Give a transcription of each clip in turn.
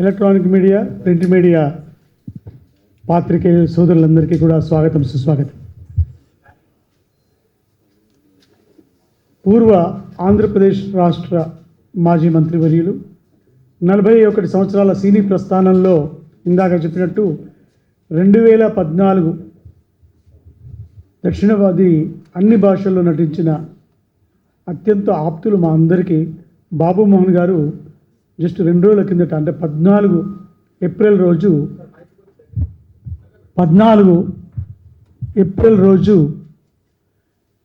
Electronic media, print media పాత్రికేయ సోదరులందరికీ కూడా స్వాగతం, సుస్వాగతం. పూర్వ ఆంధ్రప్రదేశ్ రాష్ట్ర మాజీ మంత్రివర్యులు 41 సంవత్సరాల సినీ ప్రస్థానంలో ఇందాక చెప్పినట్టు 2014 దక్షిణవాది అన్ని భాషల్లో నటించిన అత్యంత ఆప్తులు మా అందరికీ బాబు మోహన్ గారు జస్ట్ 2 రోజుల కిందట, అంటే 14 ఏప్రిల్ రోజు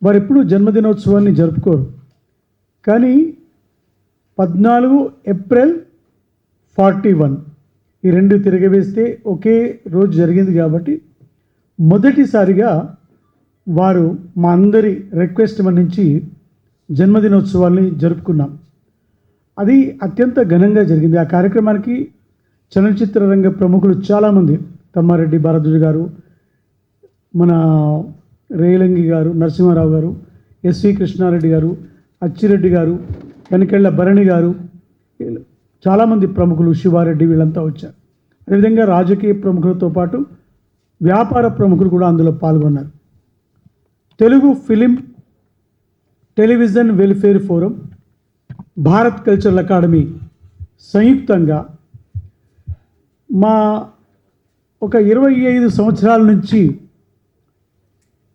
వారు ఎప్పుడు జన్మదినోత్సవాన్ని జరుపుకోరు, కానీ 14 ఏప్రిల్ 41 ఈ రెండు తిరగవేస్తే ఒకే రోజు జరిగింది కాబట్టి మొదటిసారిగా వారు మా అందరి రిక్వెస్ట్ మన్నించి జన్మదినోత్సవాల్ని జరుపుకున్నాం. అది అత్యంత ఘనంగా జరిగింది. ఆ కార్యక్రమానికి చలనచిత్ర రంగ ప్రముఖులు చాలామంది, తమ్మారెడ్డి భారద్వాజ్ గారు, మన రేలంగి గారు, నరసింహారావు గారు, ఎస్వి కృష్ణారెడ్డి గారు, అచ్చిరెడ్డి గారు, వెనకెళ్ళ భరణి గారు, చాలామంది ప్రముఖులు, శివారెడ్డి, వీళ్ళంతా వచ్చారు. అదేవిధంగా రాజకీయ ప్రముఖులతో పాటు వ్యాపార ప్రముఖులు కూడా అందులో పాల్గొన్నారు. Telugu film television welfare forum, Bharat cultural academy సంయుక్తంగా మా ఒక 25 సంవత్సరాల నుంచి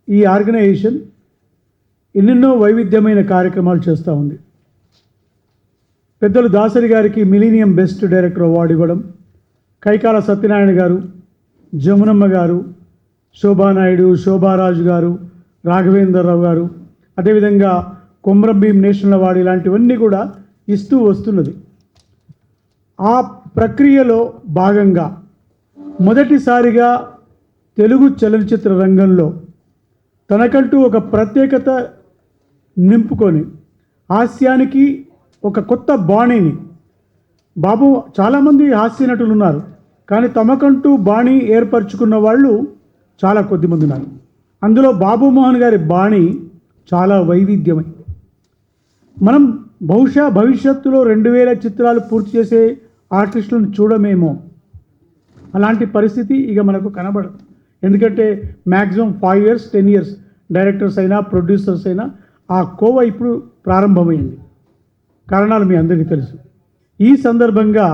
ఈ ఆర్గనైజేషన్ ఎన్నెన్నో వైవిధ్యమైన కార్యక్రమాలు చేస్తూ ఉంది. పెద్దలు దాసరి గారికి మిలీనియం బెస్ట్ డైరెక్టర్ అవార్డు ఇవ్వడం, కైకాల సత్యనారాయణ గారు, జమునమ్మ గారు, శోభానాయుడు, శోభారాజు గారు, రాఘవేంద్రరావు గారు, అదేవిధంగా కొమ్రం భీం నేషనల్ అవార్డు, ఇలాంటివన్నీ కూడా ఇస్తూ వస్తున్నది. ఆ ప్రక్రియలో భాగంగా మొదటిసారిగా తెలుగు చలనచిత్ర రంగంలో తనకంటూ ఒక ప్రత్యేకత నింపుకొని హాస్యానికి ఒక కొత్త బాణీని, బాబు చాలామంది హాస్య నటులు ఉన్నారు, కానీ తమకంటూ బాణీ ఏర్పరచుకున్న వాళ్ళు చాలా కొద్దిమంది ఉన్నారు. అందులో బాబు మోహన్ గారి బాణీ చాలా వైవిధ్యమై, మనం బహుశా భవిష్యత్తులో 2000 చిత్రాలు పూర్తి చేసే ఆర్టిస్టులను చూడమేమో, అలాంటి పరిస్థితి ఇక మనకు కనబడదు. ఎందుకంటే మ్యాక్సిమం 5 years 10 years డైరెక్టర్స్ అయినా ప్రొడ్యూసర్స్ అయినా ఆ కోవ ఇప్పుడు ప్రారంభమైంది. కారణాలు మీ అందరికీ తెలుసు. ఈ సందర్భంగా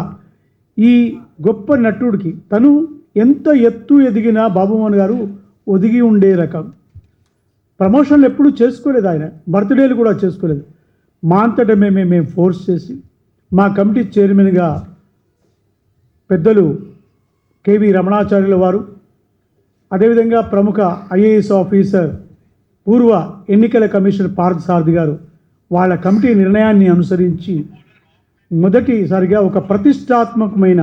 ఈ గొప్ప నటుడికి తను ఎంత ఎత్తు ఎదిగినా బాబుమోహన్ గారు ఒదిగి ఉండే రకం. ప్రమోషన్లు ఎప్పుడూ చేసుకోలేదు, ఆయన బర్త్డేలు కూడా చేసుకోలేదు. మా అంతటా మేము ఫోర్స్ చేసి, మా కమిటీ చైర్మన్గా పెద్దలు కేవి రమణాచార్యుల వారు, అదేవిధంగా ప్రముఖ ఐఏఎస్ ఆఫీసర్ పూర్వ ఎన్నికల కమిషనర్ పార్థసారథి గారు వాళ్ళ కమిటీ నిర్ణయాన్ని అనుసరించి మొదటిసారిగా ఒక ప్రతిష్టాత్మకమైన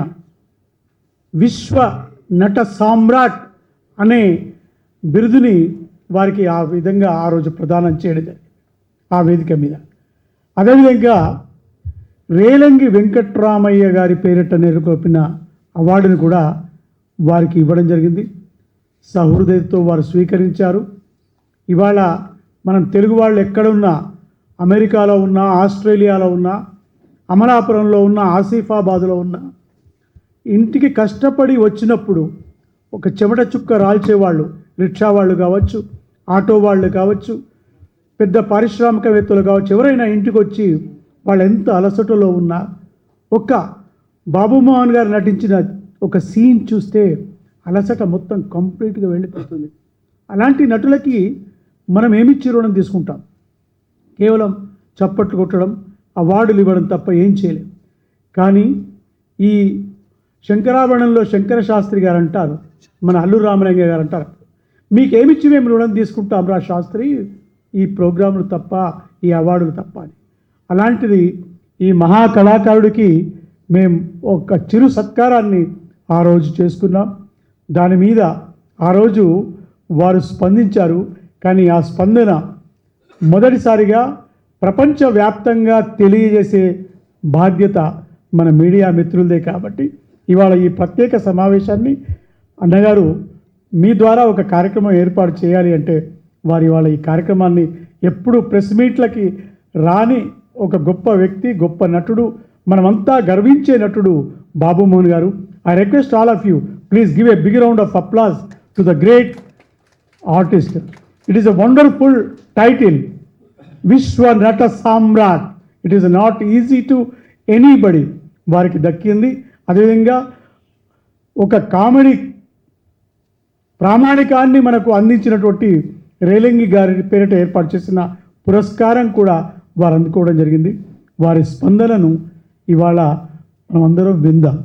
విశ్వ నట సామ్రాట్ అనే బిరుదుని వారికి ఆ విధంగా ఆ రోజు ప్రదానం చేయడం ఆ వేదిక మీద. అదేవిధంగా రేలంగి వెంకట్రామయ్య గారి పేరిట నెలకొల్పిన అవార్డును కూడా వారికి ఇవ్వడం జరిగింది. సహృదయతో వారు స్వీకరించారు. ఇవాళ మనం తెలుగు వాళ్ళు ఎక్కడున్నా, అమెరికాలో ఉన్నా, ఆస్ట్రేలియాలో ఉన్నా, అమలాపురంలో ఉన్న, ఆసిఫాబాద్లో ఉన్న, ఇంటికి కష్టపడి వచ్చినప్పుడు ఒక చెమట చుక్క రాల్చేవాళ్ళు, రిక్షా వాళ్ళు కావచ్చు, ఆటో వాళ్ళు కావచ్చు, పెద్ద పారిశ్రామికవేత్తలు కావచ్చు, ఎవరైనా ఇంటికి వచ్చి వాళ్ళు ఎంత అలసటలో ఉన్నా ఒక్క బాబు మోహన్ గారు నటించిన ఒక సీన్ చూస్తే అలసట మొత్తం కంప్లీట్గా వెళ్ళిపోతుంది. అలాంటి నటులకి మనం ఏమిచ్చి రుణం తీసుకుంటాం? కేవలం చప్పట్లు కొట్టడం, అవార్డులు ఇవ్వడం తప్ప ఏం చేయలేం. కానీ ఈ శంకరాభరణంలో శంకర శాస్త్రి గారు అంటారు, మన అల్లూరు రామలింగయ్య గారు అంటారు, మీకేమిచ్చి మేము రుణం తీసుకుంటాం రా శాస్త్రి, ఈ ప్రోగ్రాములు తప్ప, ఈ అవార్డులు తప్ప అని. అలాంటిది ఈ మహాకళాకారుడికి మేము ఒక చిరు సత్కారాన్ని ఆ రోజు చేసుకున్నాం. దాని మీద ఆ రోజు వారు స్పందించారు. కానీ ఆ స్పందన మొదటిసారిగా ప్రపంచవ్యాప్తంగా తెలియజేసే బాధ్యత మన మీడియా మిత్రులదే. కాబట్టి ఇవాళ ఈ ప్రత్యేక సమావేశాన్ని అన్నగారు మీ ద్వారా ఒక కార్యక్రమం ఏర్పాటు చేయాలి అంటే, వారి వాళ్ళ ఈ కార్యక్రమాన్ని ఎప్పుడు ప్రెస్ మీట్లకి రాని ఒక గొప్ప వ్యక్తి, గొప్ప నటుడు, మనమంతా గర్వించే నటుడు Babu Mohan garu. I request all of you, please give a big round of applause to the great artist. It is a wonderful title, విశ్వ నట సామ్రాట్. It is not easy to anybody, వారికి దక్కింది. అదేవిధంగా ఒక కామెడీ ప్రామాణికాన్ని మనకు అందించినటువంటి రేలంగి గారి పేరిట ఏర్పాటు చేసిన పురస్కారం కూడా వారు అందుకోవడం జరిగింది. వారి స్పందనను ఇవాళ మనమందరం విందాం.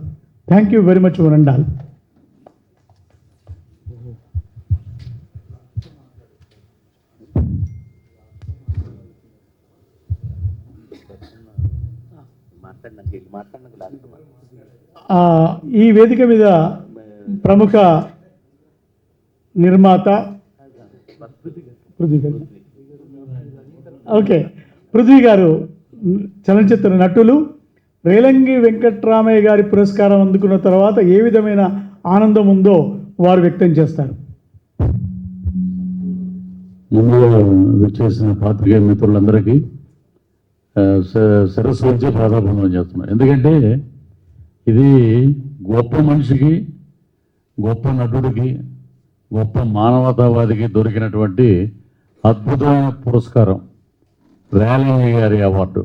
థ్యాంక్ యూ వెరీ మచ్ వరండాల్. ఈ వేదిక మీద ప్రముఖ నిర్మాత పృథ్వీ గారు, చలనచిత్ర నటులు, రేలంగి వెంకట్రామయ్య గారి పురస్కారం అందుకున్న తర్వాత ఏ విధమైన ఆనందం ఉందో వారు వ్యక్తం చేస్తారు. ముందుగా వచ్చేసిన పాత్రికేయ మిత్రులందరికీ సరస్సు వచ్చే ప్రాధాన్యం చేస్తున్నాం. ఎందుకంటే ఇది గొప్ప మనిషికి, గొప్ప నటుడికి, గొప్ప మానవతావాదికి దొరికినటువంటి అద్భుతమైన పురస్కారం, రేలంగి గారి అవార్డు.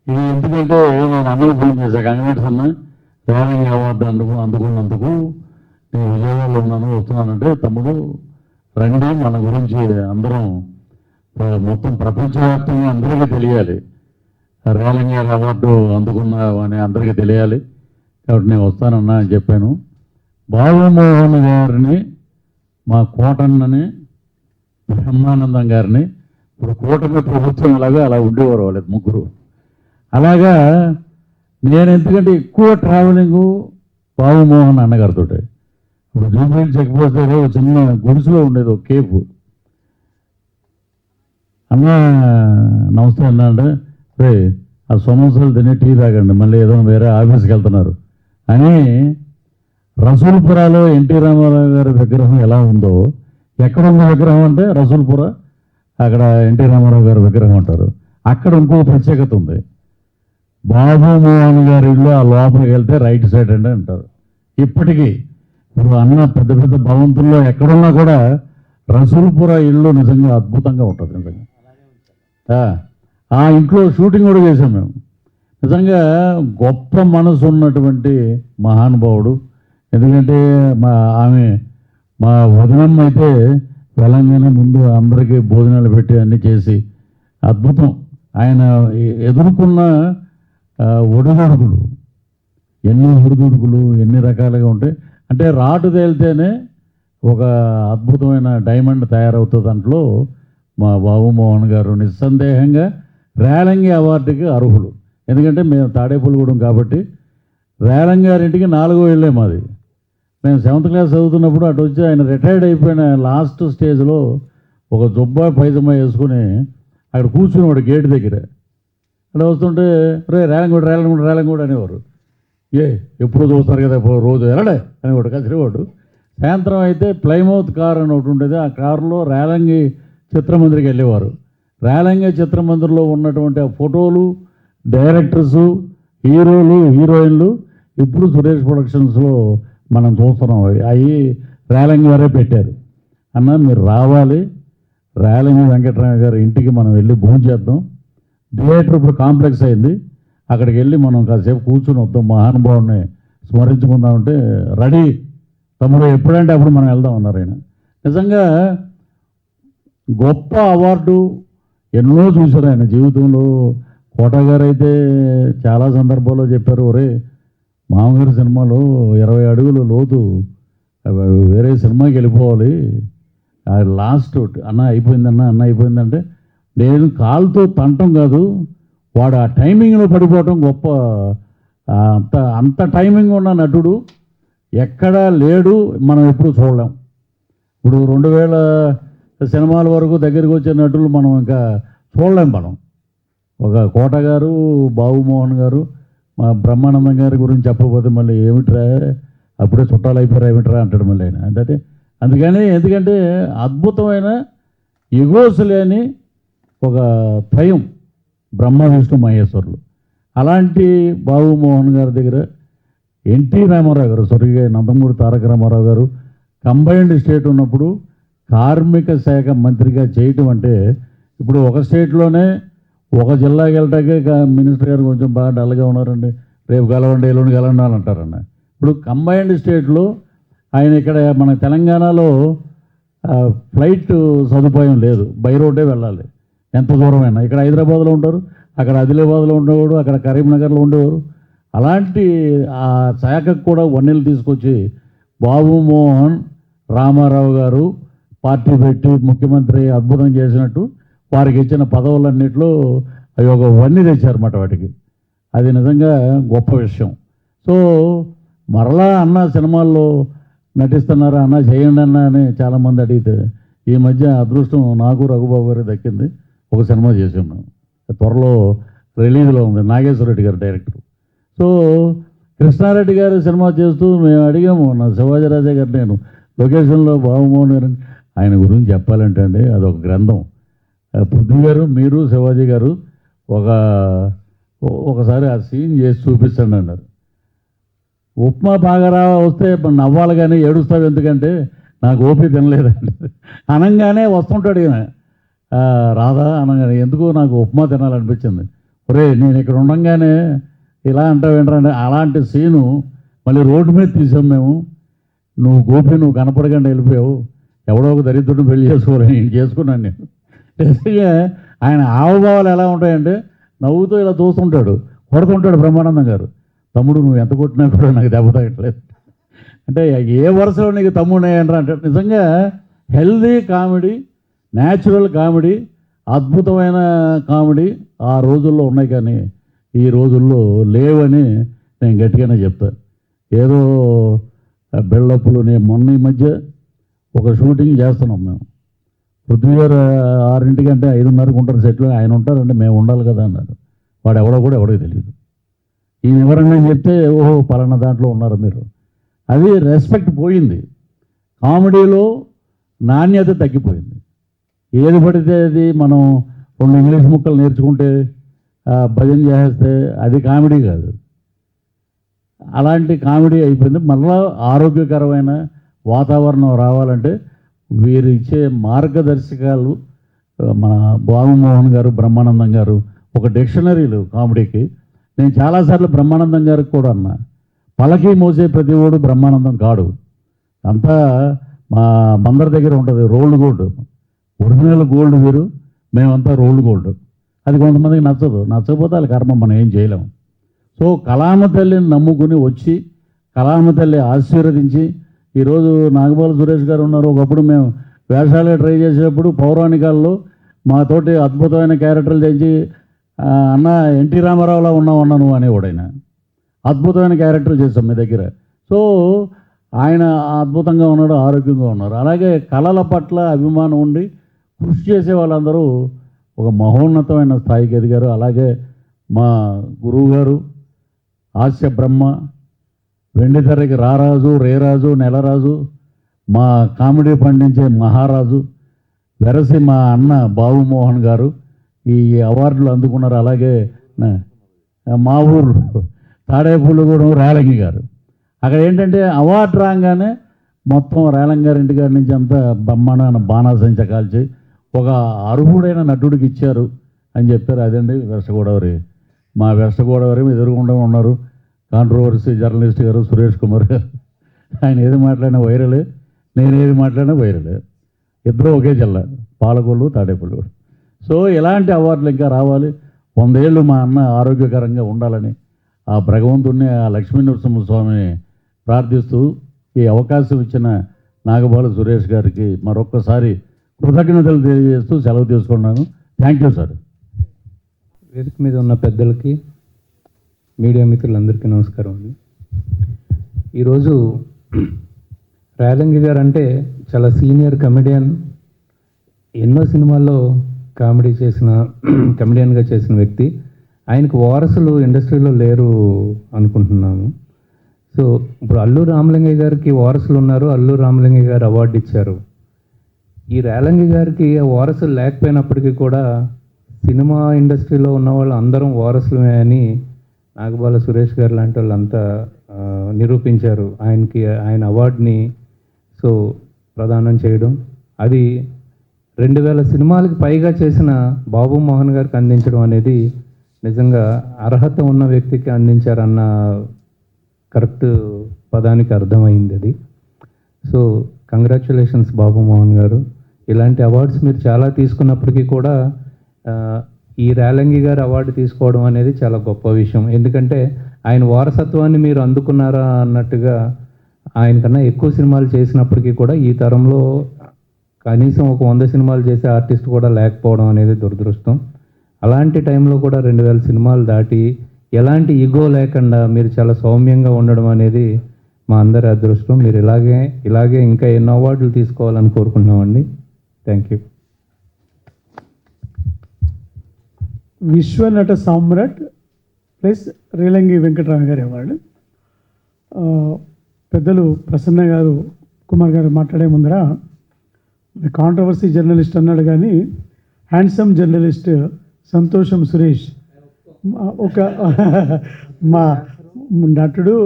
ఇది ఎందుకంటే నేను అందరూ ఫోన్ చేశాను, కంగ్రాట్స్ అన్న, రేలంగి అవార్డు అందుకున్నందుకు నేను విజయవాడలో ఉన్నాను, వస్తున్నానంటే తమ్ముడు రండి, మన గురించి అందరం మొత్తం ప్రపంచవ్యాప్తంగా అందరికీ తెలియాలి, రేలంగి గారి అవార్డు అందుకున్నామని అందరికీ తెలియాలి, కాబట్టి నేను వస్తానన్నా అని చెప్పాను. బాబుమోహన్ గారిని, మా కోటన్నని, బ్రహ్మానందం గారిని, ఇప్పుడు కూటమి ప్రభుత్వం ఎలాగో అలా ఉండేవారు వాళ్ళకి ముగ్గురు. అలాగా నేను ఎందుకంటే ఎక్కువ ట్రావెలింగు బాబుమోహన్ అన్నగారితో. ఇప్పుడు జూబ్లీ చెక్ పోస్ట్ దగ్గర ఒక చిన్న గుడిసెలో ఉండేది ఒక కేపు. అన్న నమస్తే అన్న అంటే, రే ఆ సమోసాలు తిని టీ తాగండి, మళ్ళీ ఏదో వేరే ఆఫీస్కి వెళ్తున్నారు అని. రసూల్పురాలో ఎన్టీ రామారావు గారి విగ్రహం ఎలా ఉందో, ఎక్కడ ఉన్న విగ్రహం అంటే రసూల్పుర, అక్కడ ఎన్టీ రామారావు గారి విగ్రహం అంటారు. అక్కడ ఇంకో ప్రత్యేకత ఉంది, బాబుమోహన్ గారి ఇల్లు ఆ లోపలికి వెళ్తే రైట్ సైడ్ అండి అంటారు. ఇప్పటికీ ఇప్పుడు అన్న పెద్ద పెద్ద భవంతుల్లో ఎక్కడున్నా కూడా రసూల్పుర ఇల్లు నిజంగా అద్భుతంగా ఉంటుంది. నిజంగా ఆ ఇంట్లో షూటింగ్ కూడా చేసాం మేము. నిజంగా గొప్ప మనసు ఉన్నటువంటి మహానుభావుడు. ఎందుకంటే మా వదినమ్మ అయితే తెలంగాణ ముందు అందరికీ భోజనాలు పెట్టి అన్నీ చేసి అద్భుతం. ఆయన ఎదుర్కొన్న ఒడిదుడుకులు, ఎన్ని ఒడిదుడుకులు ఎన్ని రకాలుగా ఉంటాయి అంటే, రాటు తేలితేనే ఒక అద్భుతమైన డైమండ్ తయారవుతుంది. దాంట్లో మా బాబుమోహన్ గారు నిస్సందేహంగా రేలంగి అవార్డుకి అర్హులు. ఎందుకంటే మేము తాడేపల్లిగూడెం కాబట్టి రేలంగి గారింటికి 4వ ఇళ్ళే మాది. మేము 7th క్లాస్ చదువుతున్నప్పుడు అటు వచ్చి ఆయన రిటైర్డ్ అయిపోయిన లాస్ట్ స్టేజ్లో ఒక జుబ్బా పైజమా వేసుకుని అక్కడ కూర్చునేవాడు గేట్ దగ్గర. అక్కడ వస్తుంటే రేలంగూడ అనేవారు. ఎప్పుడు చూస్తారు కదా, రోజు వెళ్ళడే అనేవాడు కసిరేవాడు. సాయంత్రం అయితే ప్లైమౌత్ కార్ అని ఒకటి ఉండేది, ఆ కారులో రేలంగి చిత్రమందిరికి వెళ్ళేవారు. రేలంగి చిత్రమందిర్లో ఉన్నటువంటి ఆ ఫోటోలు, డైరెక్టర్సు, హీరోలు, హీరోయిన్లు ఇప్పుడు సురేష్ ప్రొడక్షన్స్లో మనం చూస్తున్నాం. అవి రేలంగి వారే పెట్టారు. అన్న మీరు రావాలి, రేలంగి వెంకటరామ గారి ఇంటికి మనం వెళ్ళి భోజనం చేద్దాం. థియేటర్ ఇప్పుడు కాంప్లెక్స్ అయింది, అక్కడికి వెళ్ళి మనం కాసేపు కూర్చుని వద్దాం, మహానుభావుని స్మరించుకుందామంటే రెడీ తమ్ముడు ఎప్పుడంటే అప్పుడు మనం వెళ్దాం అన్నారు ఆయన. నిజంగా గొప్ప అవార్డు ఎన్నో చూశారు ఆయన జీవితంలో. కోట గారు అయితే చాలా సందర్భాల్లో చెప్పారు, ఒరే మామగారి సినిమాలో 20 అడుగులు లోతు, వేరే సినిమాకి వెళ్ళిపోవాలి, లాస్ట్ అన్న అయిపోయిందంటే నేను కాలుతో తంటం కాదు, వాడు ఆ టైమింగ్లో పడిపోవటం గొప్ప. అంత టైమింగ్ ఉన్న నటుడు ఎక్కడా లేడు, మనం ఎప్పుడు చూడలేం. ఇప్పుడు 2000 సినిమాల వరకు దగ్గరికి వచ్చే నటులు మనం ఇంకా చూడలేం. మనం ఒక కోట గారు, బాబుమోహన్ గారు, మా బ్రహ్మానందం గారి గురించి చెప్పకపోతే మళ్ళీ ఏమిట్రా అప్పుడే చుట్టాలు అయిపోయారు ఏమిట్రా అంటాడు మళ్ళీ ఆయన. అంటే అందుకని ఎందుకంటే అద్భుతమైన ఎగోస్ లేని ఒక త్రయం బ్రహ్మ విష్ణు మహేశ్వరులు. అలాంటి బాబుమోహన్ గారి దగ్గర ఎన్టీ రామారావు గారు, స్వర్గీయ నందమూరి తారక రామారావు గారు కంబైన్డ్ స్టేట్ ఉన్నప్పుడు కార్మిక శాఖ మంత్రిగా చేయటం అంటే, ఇప్పుడు ఒక స్టేట్లోనే ఒక జిల్లాకి వెళ్ళటాకే మినిస్టర్ గారు కొంచెం బాగా డల్గా ఉన్నారండి, రేపు కలవండి ఎల్లుండి కలవండి అని అంటారన్న. ఇప్పుడు కంబైన్డ్ స్టేట్లో ఆయన ఇక్కడ మన తెలంగాణలో ఫ్లైట్ సదుపాయం లేదు, బై రోడ్డే వెళ్ళాలి ఎంత దూరమైనా. ఇక్కడ హైదరాబాద్లో ఉంటారు, అక్కడ ఆదిలాబాద్లో ఉండేవాడు, అక్కడ కరీంనగర్లో ఉండేవారు. అలాంటి ఆ శాఖకు కూడా వన్నెలు తీసుకొచ్చి బాబు మోహన్ రామారావు గారు పార్టీ పెట్టి ముఖ్యమంత్రి అద్భుతం చేసినట్టు వారికి ఇచ్చిన పదవులన్నింటిలో అవి ఒక వన్నె తెచ్చారన్నమాట వాటికి. అది నిజంగా గొప్ప విషయం. సో మరలా అన్న సినిమాల్లో నటిస్తున్నారా, అన్న చేయండి అన్న అని చాలామంది అడిగితే, ఈ మధ్య అదృష్టం నాకు రఘుబాబు గారికి దక్కింది. ఒక సినిమా చేసాం మేము, త్వరలో రిలీజ్లో ఉంది, నాగేశ్వర రెడ్డి గారు డైరెక్టర్. సో కృష్ణారెడ్డి గారు సినిమా చేస్తూ మేము అడిగాము, నా శివాజీరాజే గారు, నేను లొకేషన్లో బాబుమోహన్ గారు, ఆయన గురించి చెప్పాలంటే అండి అదొక గ్రంథం. పృథ్వీ గారు, మీరు, శివాజీ గారు ఒకసారి ఆ సీన్ చేసి చూపించండి అన్నారు. ఉప్మా బాగా వస్తే నవ్వాలి కానీ ఏడుస్తావు ఎందుకంటే నాకు ఓపిక తినలేదండి అనగానే వస్తుంటాడు ఈయన, రాదా అనగానే ఎందుకు నాకు ఉప్మా తినాలనిపించింది. ఒరే నేను ఇక్కడ ఉండగానే ఇలా అంటావు ఏంటంటే, అలాంటి సీను మళ్ళీ రోడ్డు మీద తీసాం మేము. నువ్వు కనపడకుండా వెళ్ళిపోయావు, ఎవడో ఒక దరిద్రుడిని పెళ్లి చేసుకోవాలి, నేను చేసుకున్నాను. నేను నిజంగా ఆయన హావభావాలు ఎలా ఉంటాయంటే, నవ్వుతూ ఇలా చూస్తుంటాడు, కొడుతుంటాడు బ్రహ్మానందం గారు, తమ్ముడు నువ్వు ఎంత కొట్టినా కూడా నాకు దెబ్బ తగ్గట్లేదు అంటే, ఏ వరుసలో నీకు తమ్ముడు ఏంట్రా అంటే, నిజంగా హెల్దీ కామెడీ, న్యాచురల్ కామెడీ, అద్భుతమైన కామెడీ ఆ రోజుల్లో ఉన్నాయి, కానీ ఈ రోజుల్లో లేవని నేను గట్టిగానే చెప్తాను. ఏదో బిల్డప్లు. నేను మొన్న ఈ మధ్య ఒక షూటింగ్ చేస్తున్నాం మేము, పృథ్వీ గారు 6 గంటే 5:30కి ఉంటారు సెట్లో, ఆయన ఉంటారంటే మేము ఉండాలి కదా అన్నారు. వాడు ఎవడో కూడా ఎవడికి తెలియదు. ఈయన ఎవరన్నా చెప్తే ఓహో పలానా దాంట్లో ఉన్నారు మీరు. అది రెస్పెక్ట్ పోయింది, కామెడీలో నాణ్యత తగ్గిపోయింది. ఏది పడితే అది మనం 2 ఇంగ్లీష్ ముక్కలు నేర్చుకుంటే భజన చేస్తే అది కామెడీ కాదు. అలాంటి కామెడీ అయిపోయింది. మళ్ళా ఆరోగ్యకరమైన వాతావరణం రావాలంటే వీరు ఇచ్చే మార్గదర్శకాలు, మన బాబుమోహన్ గారు, బ్రహ్మానందం గారు ఒక డిక్షనరీలు కామెడీకి. నేను చాలాసార్లు బ్రహ్మానందం గారికి కూడా అన్నా, పలకి మోసే ప్రతి ఓడు బ్రహ్మానందం కాడు, అంతా మా బందర్ దగ్గర ఉంటుంది రోల్డ్ గోల్డ్, ఒరిజినల్ గోల్డ్ వేరు, మేమంతా రోల్డ్ గోల్డ్. అది కొంతమందికి నచ్చకపోతే వాళ్ళ కర్మ, మనం ఏం చేయలేము. సో కళామ తల్లిని నమ్ముకుని వచ్చి కళామ తల్లి ఆశీర్వదించి ఈరోజు నాగబాల సురేష్ గారు ఉన్నారు. ఒకప్పుడు మేము వేషాలే ట్రై చేసేటప్పుడు పౌరాణికాల్లో మాతోటి అద్భుతమైన క్యారెక్టర్లు తెచ్చి, అన్న ఎన్టీ రామారావులా ఉన్నావు నువ్వు అనేవాడైనా, అద్భుతమైన క్యారెక్టర్లు చేస్తాం మీ దగ్గర. సో ఆయన అద్భుతంగా ఉన్నాడు, ఆరోగ్యంగా ఉన్నారు. అలాగే కళల పట్ల అభిమానం ఉండి కృషి చేసే వాళ్ళందరూ ఒక మహోన్నతమైన స్థాయికి ఎదిగారు. అలాగే మా గురువు గారు హాస్య బ్రహ్మ, వెండితెరకి రారాజు, రేరాజు, నెలరాజు, మా కామెడీ పండించే మహారాజు వెరసి మా అన్న బాబుమోహన్ గారు ఈ అవార్డులు అందుకున్నారు. అలాగే మా ఊర్లో తాడేపూలుగూడెం రేలంగి గారు, అక్కడ ఏంటంటే అవార్డు రాగానే మొత్తం రేలంగి గారి ఇంటికాడి నుంచి అంతా బ్రహ్మాండమైన బాణాసంచ కాల్చి ఒక అర్హుడైన నటుడికి ఇచ్చారు అని చెప్పారు. అదండి వెస్ట్ గోదావరి. మా వెస్ట్ గోదావరి ఎదురుగుండా ఉన్నారు కాంట్రవర్సీ జర్నలిస్ట్ గారు సురేష్ కుమార్ గారు. ఆయన ఏది మాట్లాడినా వైరలే, నేను ఏది మాట్లాడినా వైరలే. ఇద్దరు ఒకే జిల్లా, పాలకొల్లు, తాడేపల్లి. సో ఇలాంటి అవార్డులు ఇంకా రావాలి. 100 ఏళ్ళు మా అన్న ఆరోగ్యకరంగా ఉండాలని ఆ భగవంతుడిని, ఆ లక్ష్మీనరసింహస్వామిని ప్రార్థిస్తూ ఈ అవకాశం ఇచ్చిన నాగబాల సురేష్ గారికి మరొక్కసారి కృతజ్ఞతలు తెలియజేస్తూ సెలవు తీసుకున్నాను. Thank you sir. వేదిక మీద ఉన్న పెద్దలకి, మీడియా మిత్రులందరికీ నమస్కారం అండి. ఈరోజు రేలంగి గారు అంటే చాలా సీనియర్ కమెడియన్, ఎన్నో సినిమాల్లో కమెడియన్గా చేసిన వ్యక్తి. ఆయనకు వారసులు ఇండస్ట్రీలో లేరు అనుకుంటున్నాము. సో ఇప్పుడు అల్లు రామలింగయ్య గారికి వారసులు ఉన్నారు, అల్లు రామలింగయ్య గారు అవార్డు ఇచ్చారు. ఈ రేలంగి గారికి వారసులు లేకపోయినప్పటికీ కూడా సినిమా ఇండస్ట్రీలో ఉన్న వాళ్ళు అందరం వారసులమే అని నాగబాల సురేష్ గారు లాంటి వాళ్ళంతా నిరూపించారు. ఆయన అవార్డుని సో ప్రదానం చేయడం, అది 2000 సినిమాలకు పైగా చేసిన బాబు మోహన్ గారికి అందించడం అనేది నిజంగా అర్హత ఉన్న వ్యక్తికి అందించారన్న కరెక్ట్ పదానికి అర్థమైంది అది. సో కంగ్రాచులేషన్స్ బాబు మోహన్ గారు. ఇలాంటి అవార్డ్స్ మీరు చాలా తీసుకున్నప్పటికీ కూడా ఈ రేలంగి గారు అవార్డు తీసుకోవడం అనేది చాలా గొప్ప విషయం. ఎందుకంటే ఆయన వారసత్వాన్ని మీరు అందుకున్నారా అన్నట్టుగా ఆయన కన్నా ఎక్కువ సినిమాలు చేసినప్పటికీ కూడా ఈ తరంలో కనీసం ఒక 100 సినిమాలు చేసే ఆర్టిస్ట్ కూడా లేకపోవడం అనేది దురదృష్టం. అలాంటి టైంలో కూడా 2000 సినిమాలు దాటి ఎలాంటి ఈగో లేకుండా మీరు చాలా సౌమ్యంగా ఉండడం అనేది మా అందరి అదృష్టం. మీరు ఇలాగే ఇంకా ఎన్నో అవార్డులు తీసుకోవాలని కోరుకుంటున్నామండి. Thank you. విశ్వనట సామ్రాట్ ప్లస్ రేలంగి వెంకటరామ గారి అవార్డు. పెద్దలు ప్రసన్న గారు, కుమార్ గారు మాట్లాడే ముందర కాంట్రవర్సీ జర్నలిస్ట్ అన్నాడు, కానీ హ్యాండ్సమ్ జర్నలిస్ట్ సంతోషం సురేష్ ఒక మా నటుడు,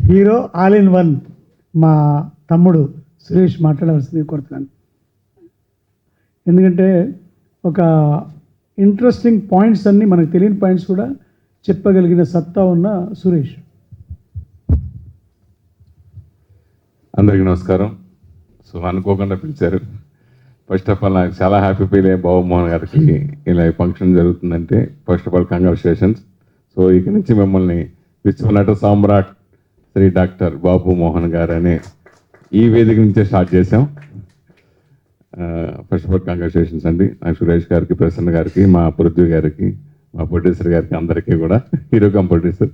హీరో ఆల్ ఇన్ వన్ మా తమ్ముడు సురేష్ మాట్లాడవలసింది కోరుతున్నాను. ఎందుకంటే ఒక ఇంట్రెస్టింగ్ పాయింట్స్ అన్నీ, మనకు తెలియని పాయింట్స్ కూడా చెప్పగలిగిన సత్తా ఉన్న సురేష్. అందరికీ నమస్కారం. సో అనుకోకుండా పిలిచారు. ఫస్ట్ ఆఫ్ ఆల్ నాకు చాలా హ్యాపీ ఫీల్ అయ్యే బాబు మోహన్ గారికి ఇలా ఈ ఫంక్షన్ జరుగుతుందంటే first of all congratulations. So ఇక నుంచి మిమ్మల్ని విశ్వనట సామ్రాట్ శ్రీ డాక్టర్ బాబు మోహన్ గారు అనే ఈ వేదిక నుంచే స్టార్ట్ చేసాం. ఫస్ట్ ఆఫ్ ఆల్ కంగ్రాచులేషన్స్ అండి. నాకు సురేష్ గారికి, ప్రసన్న గారికి, మా పృథ్వీ గారికి, మా ప్రొడ్యూసర్ గారికి, అందరికీ కూడా, హీరో కమ్ ప్రొడ్యూసర్.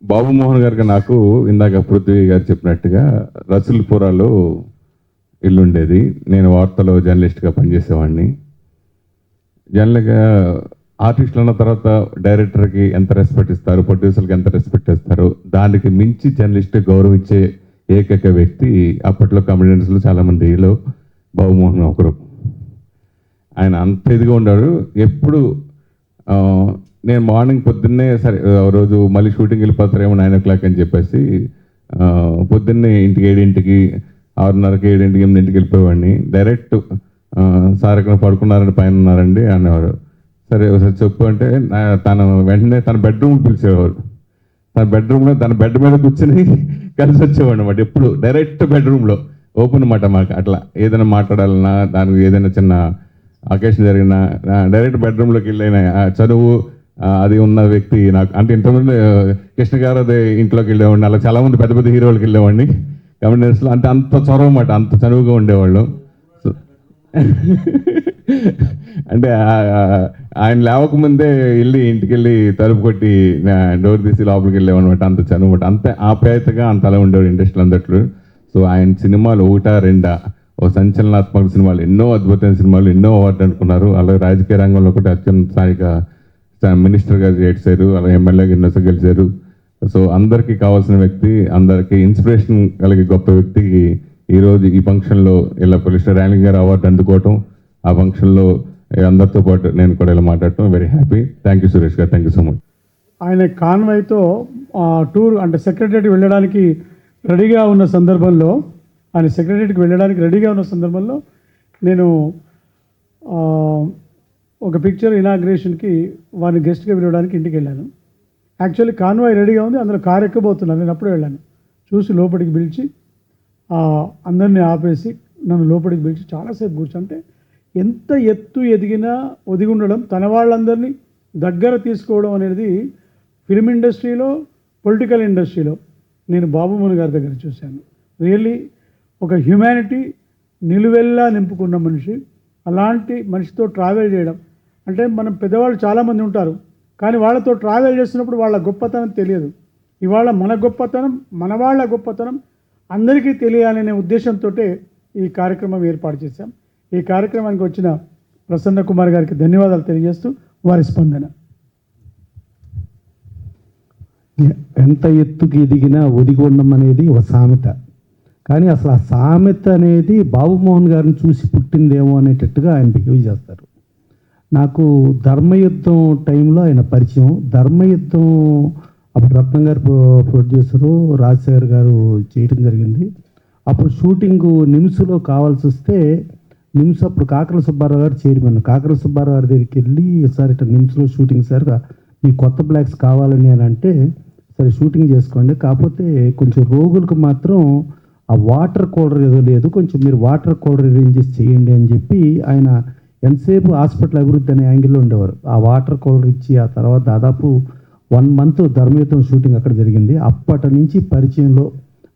బాబు మోహన్ గారికి నాకు ఇందాక పృథ్వీ గారు చెప్పినట్టుగా రసూల్పురాలో ఇల్లు ఉండేది. నేను వార్తలో జర్నలిస్ట్గా పనిచేసేవాడిని. జనరల్గా ఆర్టిస్టులు అన్న తర్వాత డైరెక్టర్కి ఎంత రెస్పెక్ట్ ఇస్తారు, ప్రొడ్యూసర్కి ఎంత రెస్పెక్ట్ ఇస్తారు, దానికి మించి జర్నలిస్ట్ గౌరవించే ఏకైక వ్యక్తి అప్పట్లో కమెడియన్స్లో చాలామందిలో బాబు మోహన్ ఒకరు. ఆయన అంత ఇదిగా ఉన్నాడు. ఎప్పుడు నేను మార్నింగ్ పొద్దున్నే, సరే రోజు మళ్ళీ షూటింగ్ వెళ్ళిపోతారేమో 9 o'clock అని చెప్పేసి పొద్దున్నే 7:00కి 6:30కి 7:00కి 8:00కి వెళ్ళిపోయేవాడిని. డైరెక్ట్ సార్ ఎక్కడ పడుకున్నారని పైన ఉన్నారండి అనేవారు. సరే ఒకసారి చెప్పు అంటే తను వెంటనే తన బెడ్రూమ్ పిలిచేవారు. తన బెడ్రూమ్లో తన బెడ్ మీద కూర్చొని కలిసి వచ్చేవాడు అనమాట. ఎప్పుడు డైరెక్ట్ బెడ్రూమ్లో ఓపెన్ అన్నమాట. మాకు అట్లా ఏదైనా మాట్లాడాలన్నా, దానికి ఏదైనా చిన్న అకేషన్ జరిగినా డైరెక్ట్ బెడ్రూమ్లోకి వెళ్ళిన చదువు అది ఉన్న వ్యక్తి నాకు. అంటే ఇంతకుముందు కృష్ణ గారు అదే ఇంట్లోకి వెళ్ళేవాడిని. అలా చాలామంది పెద్ద పెద్ద హీరోలకి వెళ్ళేవాడిని కమెడియన్స్లో. అంటే అంత చొరవ అన్నమాట, అంత చనువుగా ఉండేవాళ్ళు. అంటే ఆయన లేవకముందే వెళ్ళి ఇంటికి వెళ్ళి తలుపు కొట్టి డోర్ తీసి లోపలికి వెళ్ళేవన్నమాట. అంత చనువు అనమాట, అంత ఆప్యాయతగా అంత అలా ఉండేవాడు ఇండస్ట్రీలో అందట్లు. సో ఆయన సినిమాలు 1-2 ఓ సంచలనాత్మక సినిమాలు, ఎన్నో అద్భుతమైన సినిమాలు, ఎన్నో అవార్డు అనుకున్నారు. అలాగే రాజకీయ రంగంలో కూడా అత్యంత స్థాయిగా మినిస్టర్గా చేశారు, అలాగే ఎమ్మెల్యేగా ఎన్నోసార్లు గెలిచారు. సో అందరికీ కావాల్సిన వ్యక్తి, అందరికీ ఇన్స్పిరేషన్ కలిగే గొప్ప వ్యక్తికి ఈరోజు ఈ ఫంక్షన్లో ఇలా పోలీస్ ర్యాలింగ్ గారు అవార్డు అందుకోవటం, ఆ ఫంక్షన్లో అందరితో పాటు నేను కూడా ఇలా మాట్లాడటం very happy. Thank you Suresh గారు, థ్యాంక్ యూ సో మచ్. ఆయన కాన్వాయ్తో టూర్ అంటే సెక్రటరీకి వెళ్ళడానికి రెడీగా ఉన్న సందర్భంలో, నేను ఒక పిక్చర్ ఇనాగ్రేషన్కి వారిని గెస్ట్గా పిలవడానికి ఇంటికి వెళ్ళాను. యాక్చువల్లీ కాన్వాయ్ రెడీగా ఉంది, అందులో కారు ఎక్కబోతున్నాను. నేను అప్పుడే వెళ్ళాను. చూసి లోపలికి పిలిచి అందరినీ ఆపేసి నన్ను లోపలికి పిలిచి చాలాసేపు కూర్చుంటే, ఎంత ఎత్తు ఎదిగినా ఒదిగి ఉండడం, తన వాళ్ళందరినీ దగ్గర తీసుకోవడం అనేది ఫిల్మ్ ఇండస్ట్రీలో, పొలిటికల్ ఇండస్ట్రీలో నేను బాబు మోహన్ గారి దగ్గర చూశాను. రియల్లీ ఒక హ్యుమానిటీ నిలువెల్లా నింపుకున్న మనిషి. అలాంటి మనిషితో ట్రావెల్ చేయడం అంటే, మనం పెద్దవాళ్ళు చాలామంది ఉంటారు, కానీ వాళ్ళతో ట్రావెల్ చేస్తున్నప్పుడు వాళ్ళ గొప్పతనం తెలియదు. ఇవాళ మన గొప్పతనం, మన వాళ్ళ గొప్పతనం అందరికీ తెలియాలనే ఉద్దేశంతో ఈ కార్యక్రమం ఏర్పాటు చేశాం. ఈ కార్యక్రమానికి వచ్చిన ప్రసన్న కుమార్ గారికి ధన్యవాదాలు తెలియజేస్తూ వారి స్పందన. ఎంత ఎత్తుకి ఎదిగినా ఒదిగి ఉండడం అనేది ఒక సామెత. కానీ అసలు ఆ సామెత అనేది బాబు మోహన్ గారిని చూసి పుట్టిందేమో అనేటట్టుగా ఆయన బిహేవ్ చేస్తారు. నాకు ధర్మయుద్ధం టైంలో ఆయన పరిచయం. ధర్మయుద్ధం అప్పుడు రత్నం గారు ప్రొడ్యూసరు, రాజశేఖర్ గారు చేయడం జరిగింది. అప్పుడు షూటింగ్ నిమ్స్లో కావాల్సి వస్తే నిమ్స్ అప్పుడు కాకర సుబ్బారావు గారు చైర్మన్. కాకర సుబ్బారావు గారి దగ్గరికి వెళ్ళి, సార్ ఇట్లా నిమ్స్లో షూటింగ్ సార్, మీ కొత్త బ్లాక్స్ కావాలని అని అంటే, సరే షూటింగ్ చేసుకోండి, కాకపోతే కొంచెం రోగులకు మాత్రం ఆ వాటర్ కూలర్ ఏదో లేదు, కొంచెం మీరు వాటర్ కూలర్ అరేంజెస్ చేయండి అని చెప్పి ఆయన ఎంతసేపు హాస్పిటల్ అభివృద్ధి అనే యాంగిల్లో ఉండేవారు. ఆ వాటర్ కూలర్ ఇచ్చి ఆ తర్వాత దాదాపు 1 month ధర్మయుద్ధం షూటింగ్ అక్కడ జరిగింది. అప్పటి నుంచి పరిచయంలో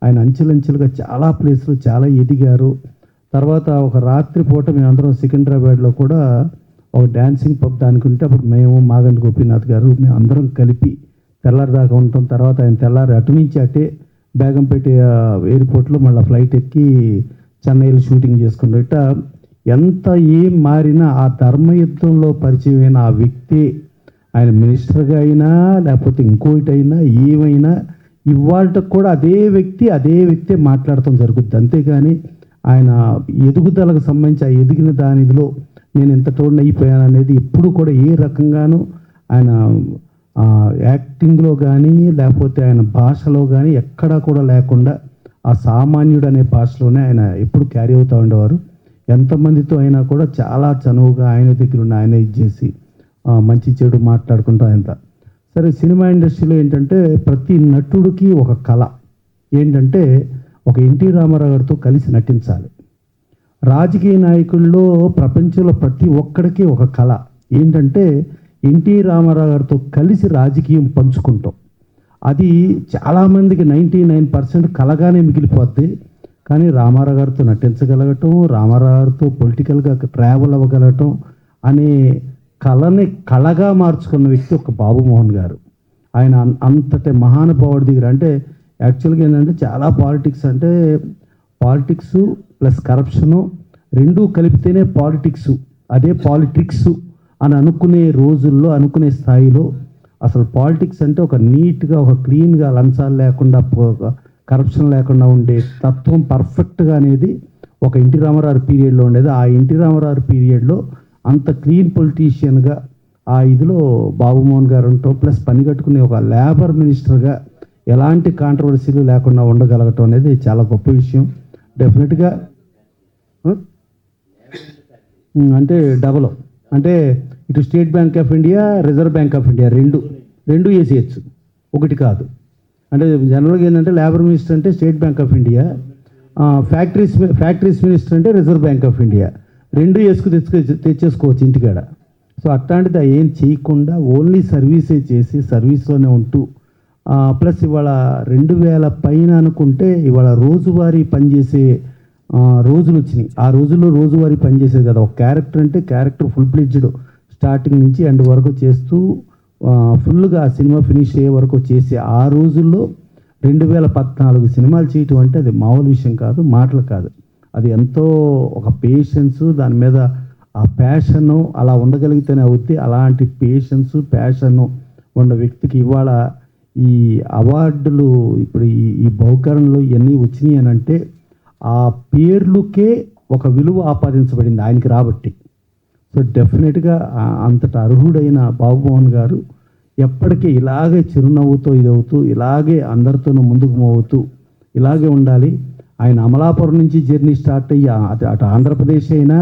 ఆయన అంచెలంచెలుగా చాలా ప్లేస్లు చాలా ఎదిగారు. తర్వాత ఒక రాత్రి పూట మేమందరం సికింద్రాబాద్లో కూడా ఒక డ్యాన్సింగ్ పబ్ దానికి ఉంటే, అప్పుడు మేము మాగంటి గోపీనాథ్ గారు మేము అందరం కలిపి తెల్లారి దాకా ఉంటాం. తర్వాత ఆయన తెల్లారి అటు నుంచి అటే బేగంపేట ఎయిర్పోర్ట్లో మళ్ళీ ఫ్లైట్ ఎక్కి చెన్నైలో షూటింగ్ చేసుకుంటాం. ఇట్లా ఎంత ఏం మారినా ఆ ధర్మయుద్ధంలో పరిచయమైన ఆ వ్యక్తి ఆయన మినిస్టర్గా అయినా లేకపోతే ఇంకోటి అయినా ఏమైనా ఇవాళకి కూడా అదే వ్యక్తి మాట్లాడటం జరుగుద్ది. అంతేగాని ఆయన ఎదుగుదలకు సంబంధించి ఆ ఎదిగిన దానిలో నేను ఎంత టోన్ అయిపోయాను అనేది ఎప్పుడు కూడా ఏ రకంగానూ ఆయన యాక్టింగ్లో కానీ లేకపోతే ఆయన భాషలో కానీ ఎక్కడా కూడా లేకుండా ఆ సామాన్యుడు అనే భాషలోనే ఆయన ఎప్పుడు క్యారీ అవుతూ ఉండేవారు. ఎంతమందితో అయినా కూడా చాలా చనువుగా ఆయన దగ్గర ఉన్న ఆయన ఇచ్చేసి మంచి చెడు మాట్లాడుకుంటూ ఆయన. సరే, సినిమా ఇండస్ట్రీలో ఏంటంటే ప్రతి నటుడికి ఒక కళ ఏంటంటే ఒక ఎన్టీ రామారావు గారితో కలిసి నటించాలి. రాజకీయ నాయకుల్లో ప్రపంచంలో ప్రతి ఒక్కడికి ఒక కళ ఏంటంటే ఎన్టీ రామారావు గారితో కలిసి రాజకీయం పంచుకుంటాం. అది చాలామందికి 99% కళగానే మిగిలిపోద్ది. కానీ రామారావు గారితో నటించగలగటం, రామారావు గారితో పొలిటికల్గా ట్రావెల్ అవ్వగలగటం అనే కళని కళగా మార్చుకున్న వ్యక్తి ఒక బాబుమోహన్ గారు. ఆయన అంతటి మహానుభావుడి దగ్గర అంటే యాక్చువల్గా ఏంటంటే చాలా పాలిటిక్స్ ప్లస్ కరప్షను రెండూ కలిపితేనే పాలిటిక్స్, అదే పాలిటిక్స్ అని అనుకునే రోజుల్లో అనుకునే స్థాయిలో అసలు పాలిటిక్స్ అంటే ఒక నీట్గా ఒక క్లీన్గా లంచాలు లేకుండా కరప్షన్ లేకుండా ఉండే తత్వం పర్ఫెక్ట్గా అనేది ఒక ఎన్టీ రామారావు పీరియడ్లో ఉండేది. ఆ ఎన్టీ రామారావు పీరియడ్లో అంత క్లీన్ పొలిటీషియన్గా ఆ ఇదిలో బాబుమోహన్ గారు ఉంటాం. ప్లస్ పని కట్టుకునే ఒక లేబర్ మినిస్టర్గా ఎలాంటి కాంట్రవర్సీలు లేకుండా ఉండగలగటం అనేది చాలా గొప్ప విషయం. డెఫినెట్గా అంటే డబల్ అంటే ఇటు state bank of India, reserve bank of India రెండు వేసేయచ్చు, ఒకటి కాదు. అంటే జనరల్గా ఏంటంటే లేబర్ మినిస్టర్ అంటే state bank of India, factories minister అంటే రిజర్వ్ బ్యాంక్ ఆఫ్ ఇండియా, రెండు తెచ్చేసుకోవచ్చు ఇంటికాడ. సో అట్లాంటిది ఏం చేయకుండా ఓన్లీ సర్వీసే చేసి సర్వీస్లోనే ఉంటూ ప్లస్ ఇవాళ 2000 పైన అనుకుంటే ఇవాళ రోజువారీ పనిచేసే రోజులు వచ్చినాయి. ఆ రోజుల్లో రోజువారీ పనిచేసేది కదా. ఒక క్యారెక్టర్ అంటే క్యారెక్టర్ ఫుల్ ప్లెడ్జ్డ్ స్టార్టింగ్ నుంచి ఎండ్ వరకు చేస్తూ ఫుల్గా ఆ సినిమా ఫినిష్ అయ్యే వరకు చేసి ఆ రోజుల్లో 2014 సినిమాలు చేయటం అంటే అది మామూలు విషయం కాదు, మాటలు కాదు. అది ఎంతో ఒక పేషెన్స్, దాని మీద ఆ ప్యాషను అలా ఉండగలిగితేనే అవుద్ది. అలాంటి పేషెన్స్ ప్యాషను ఉన్న వ్యక్తికి ఇవాళ ఈ అవార్డులు ఇప్పుడు ఈ బహుకరణలు ఇవన్నీ వచ్చినాయి అని అంటే ఆ పేర్లుకే ఒక విలువ ఆపాదించబడింది ఆయనకి రాబట్టి. సో డెఫినెట్గా అంతటి అర్హుడైన బాబుమోహన్ గారు ఎప్పటికీ ఇలాగే చిరునవ్వుతో ఇదవుతూ ఇలాగే అందరితోనూ ముందుకు మోగుతూ ఇలాగే ఉండాలి. ఆయన అమలాపురం నుంచి జర్నీ స్టార్ట్ అయ్యి అటు ఆంధ్రప్రదేశ్ అయినా,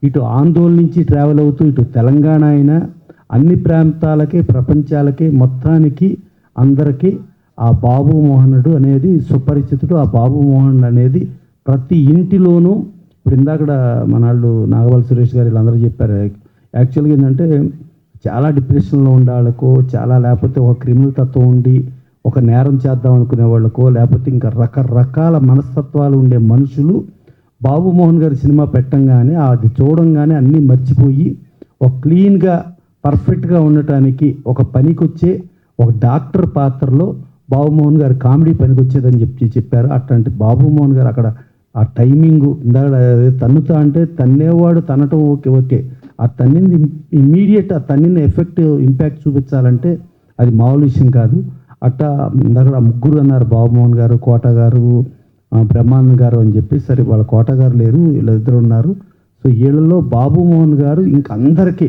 ఇటు ఆందోళన నుంచి ట్రావెల్ అవుతూ ఇటు తెలంగాణ అయినా, అన్ని ప్రాంతాలకి ప్రపంచాలకి మొత్తానికి అందరికీ ఆ బాబుమోహనుడు అనేది సుపరిచితుడు. ఆ బాబుమోహన్ అనేది ప్రతి ఇంటిలోనూ ఇప్పుడు ఇందాక మన వాళ్ళు నాగవల్ సురేష్ గారు వీళ్ళందరూ చెప్పారు. యాక్చువల్గా ఏంటంటే చాలా డిప్రెషన్లో ఉండే వాళ్ళకో, చాలా లేకపోతే ఒక క్రిమినల్ తత్వం ఉండి ఒక నేరం చేద్దాం అనుకునే వాళ్ళకో, లేకపోతే ఇంకా రకరకాల మనస్తత్వాలు ఉండే మనుషులు బాబుమోహన్ గారి సినిమా పెట్టంగానే అది చూడంగానే అన్నీ మర్చిపోయి ఒక క్లీన్గా పర్ఫెక్ట్గా ఉండటానికి ఒక పనికొచ్చే ఒక డాక్టర్ పాత్రలో బాబుమోహన్ గారు కామెడీ పనికొచ్చేదని చెప్పారు. అట్లాంటి బాబుమోహన్ గారు అక్కడ ఆ టైమింగు ఇందాక తన్నుతా అంటే తన్నేవాడు తనటం ఓకే, ఆ తన్నింది ఇమ్మీడియట్ ఆ తన్నిన ఇంపాక్ట్ చూపించాలంటే అది మామూలు విషయం కాదు. అట్టా ఇందాక ముగ్గురు అన్నారు, బాబుమోహన్ గారు, కోట గారు, బ్రహ్మానంద్ గారు అని చెప్పి. సరే వాళ్ళ కోట గారు లేరు, వీళ్ళిద్దరు ఉన్నారు. సో వీళ్ళలో బాబుమోహన్ గారు ఇంక అందరికీ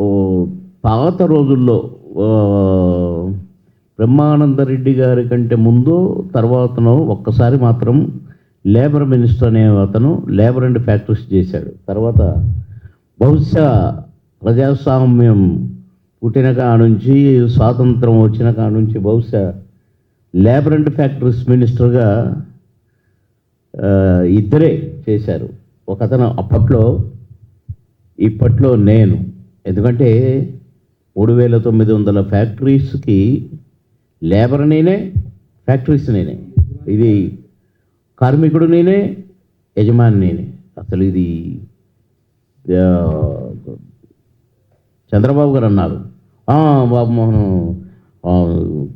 ఓ పాత రోజుల్లో బ్రహ్మానందరెడ్డి గారి కంటే ముందు తర్వాతనో ఒక్కసారి మాత్రం లేబర్ మినిస్టర్ అనే అతను లేబర్ అండ్ ఫ్యాక్టరీస్ చేశాడు. తర్వాత బహుశా ప్రజాస్వామ్యం పుట్టిన కాడ నుంచి స్వాతంత్రం వచ్చిన కాడ నుంచి బహుశా లేబర్ అండ్ ఫ్యాక్టరీస్ మినిస్టర్గా ఇద్దరే చేశారు. ఒకతను అప్పట్లో, ఇప్పట్లో నేను. ఎందుకంటే 3900 ఫ్యాక్టరీస్కి లేబర్ నేనే, ఫ్యాక్టరీస్ నేనే, ఇది కార్మికుడు నేనే, యజమాని నేనే. అసలు ఇది చంద్రబాబు గారు అన్నారు, బాబు మోహన్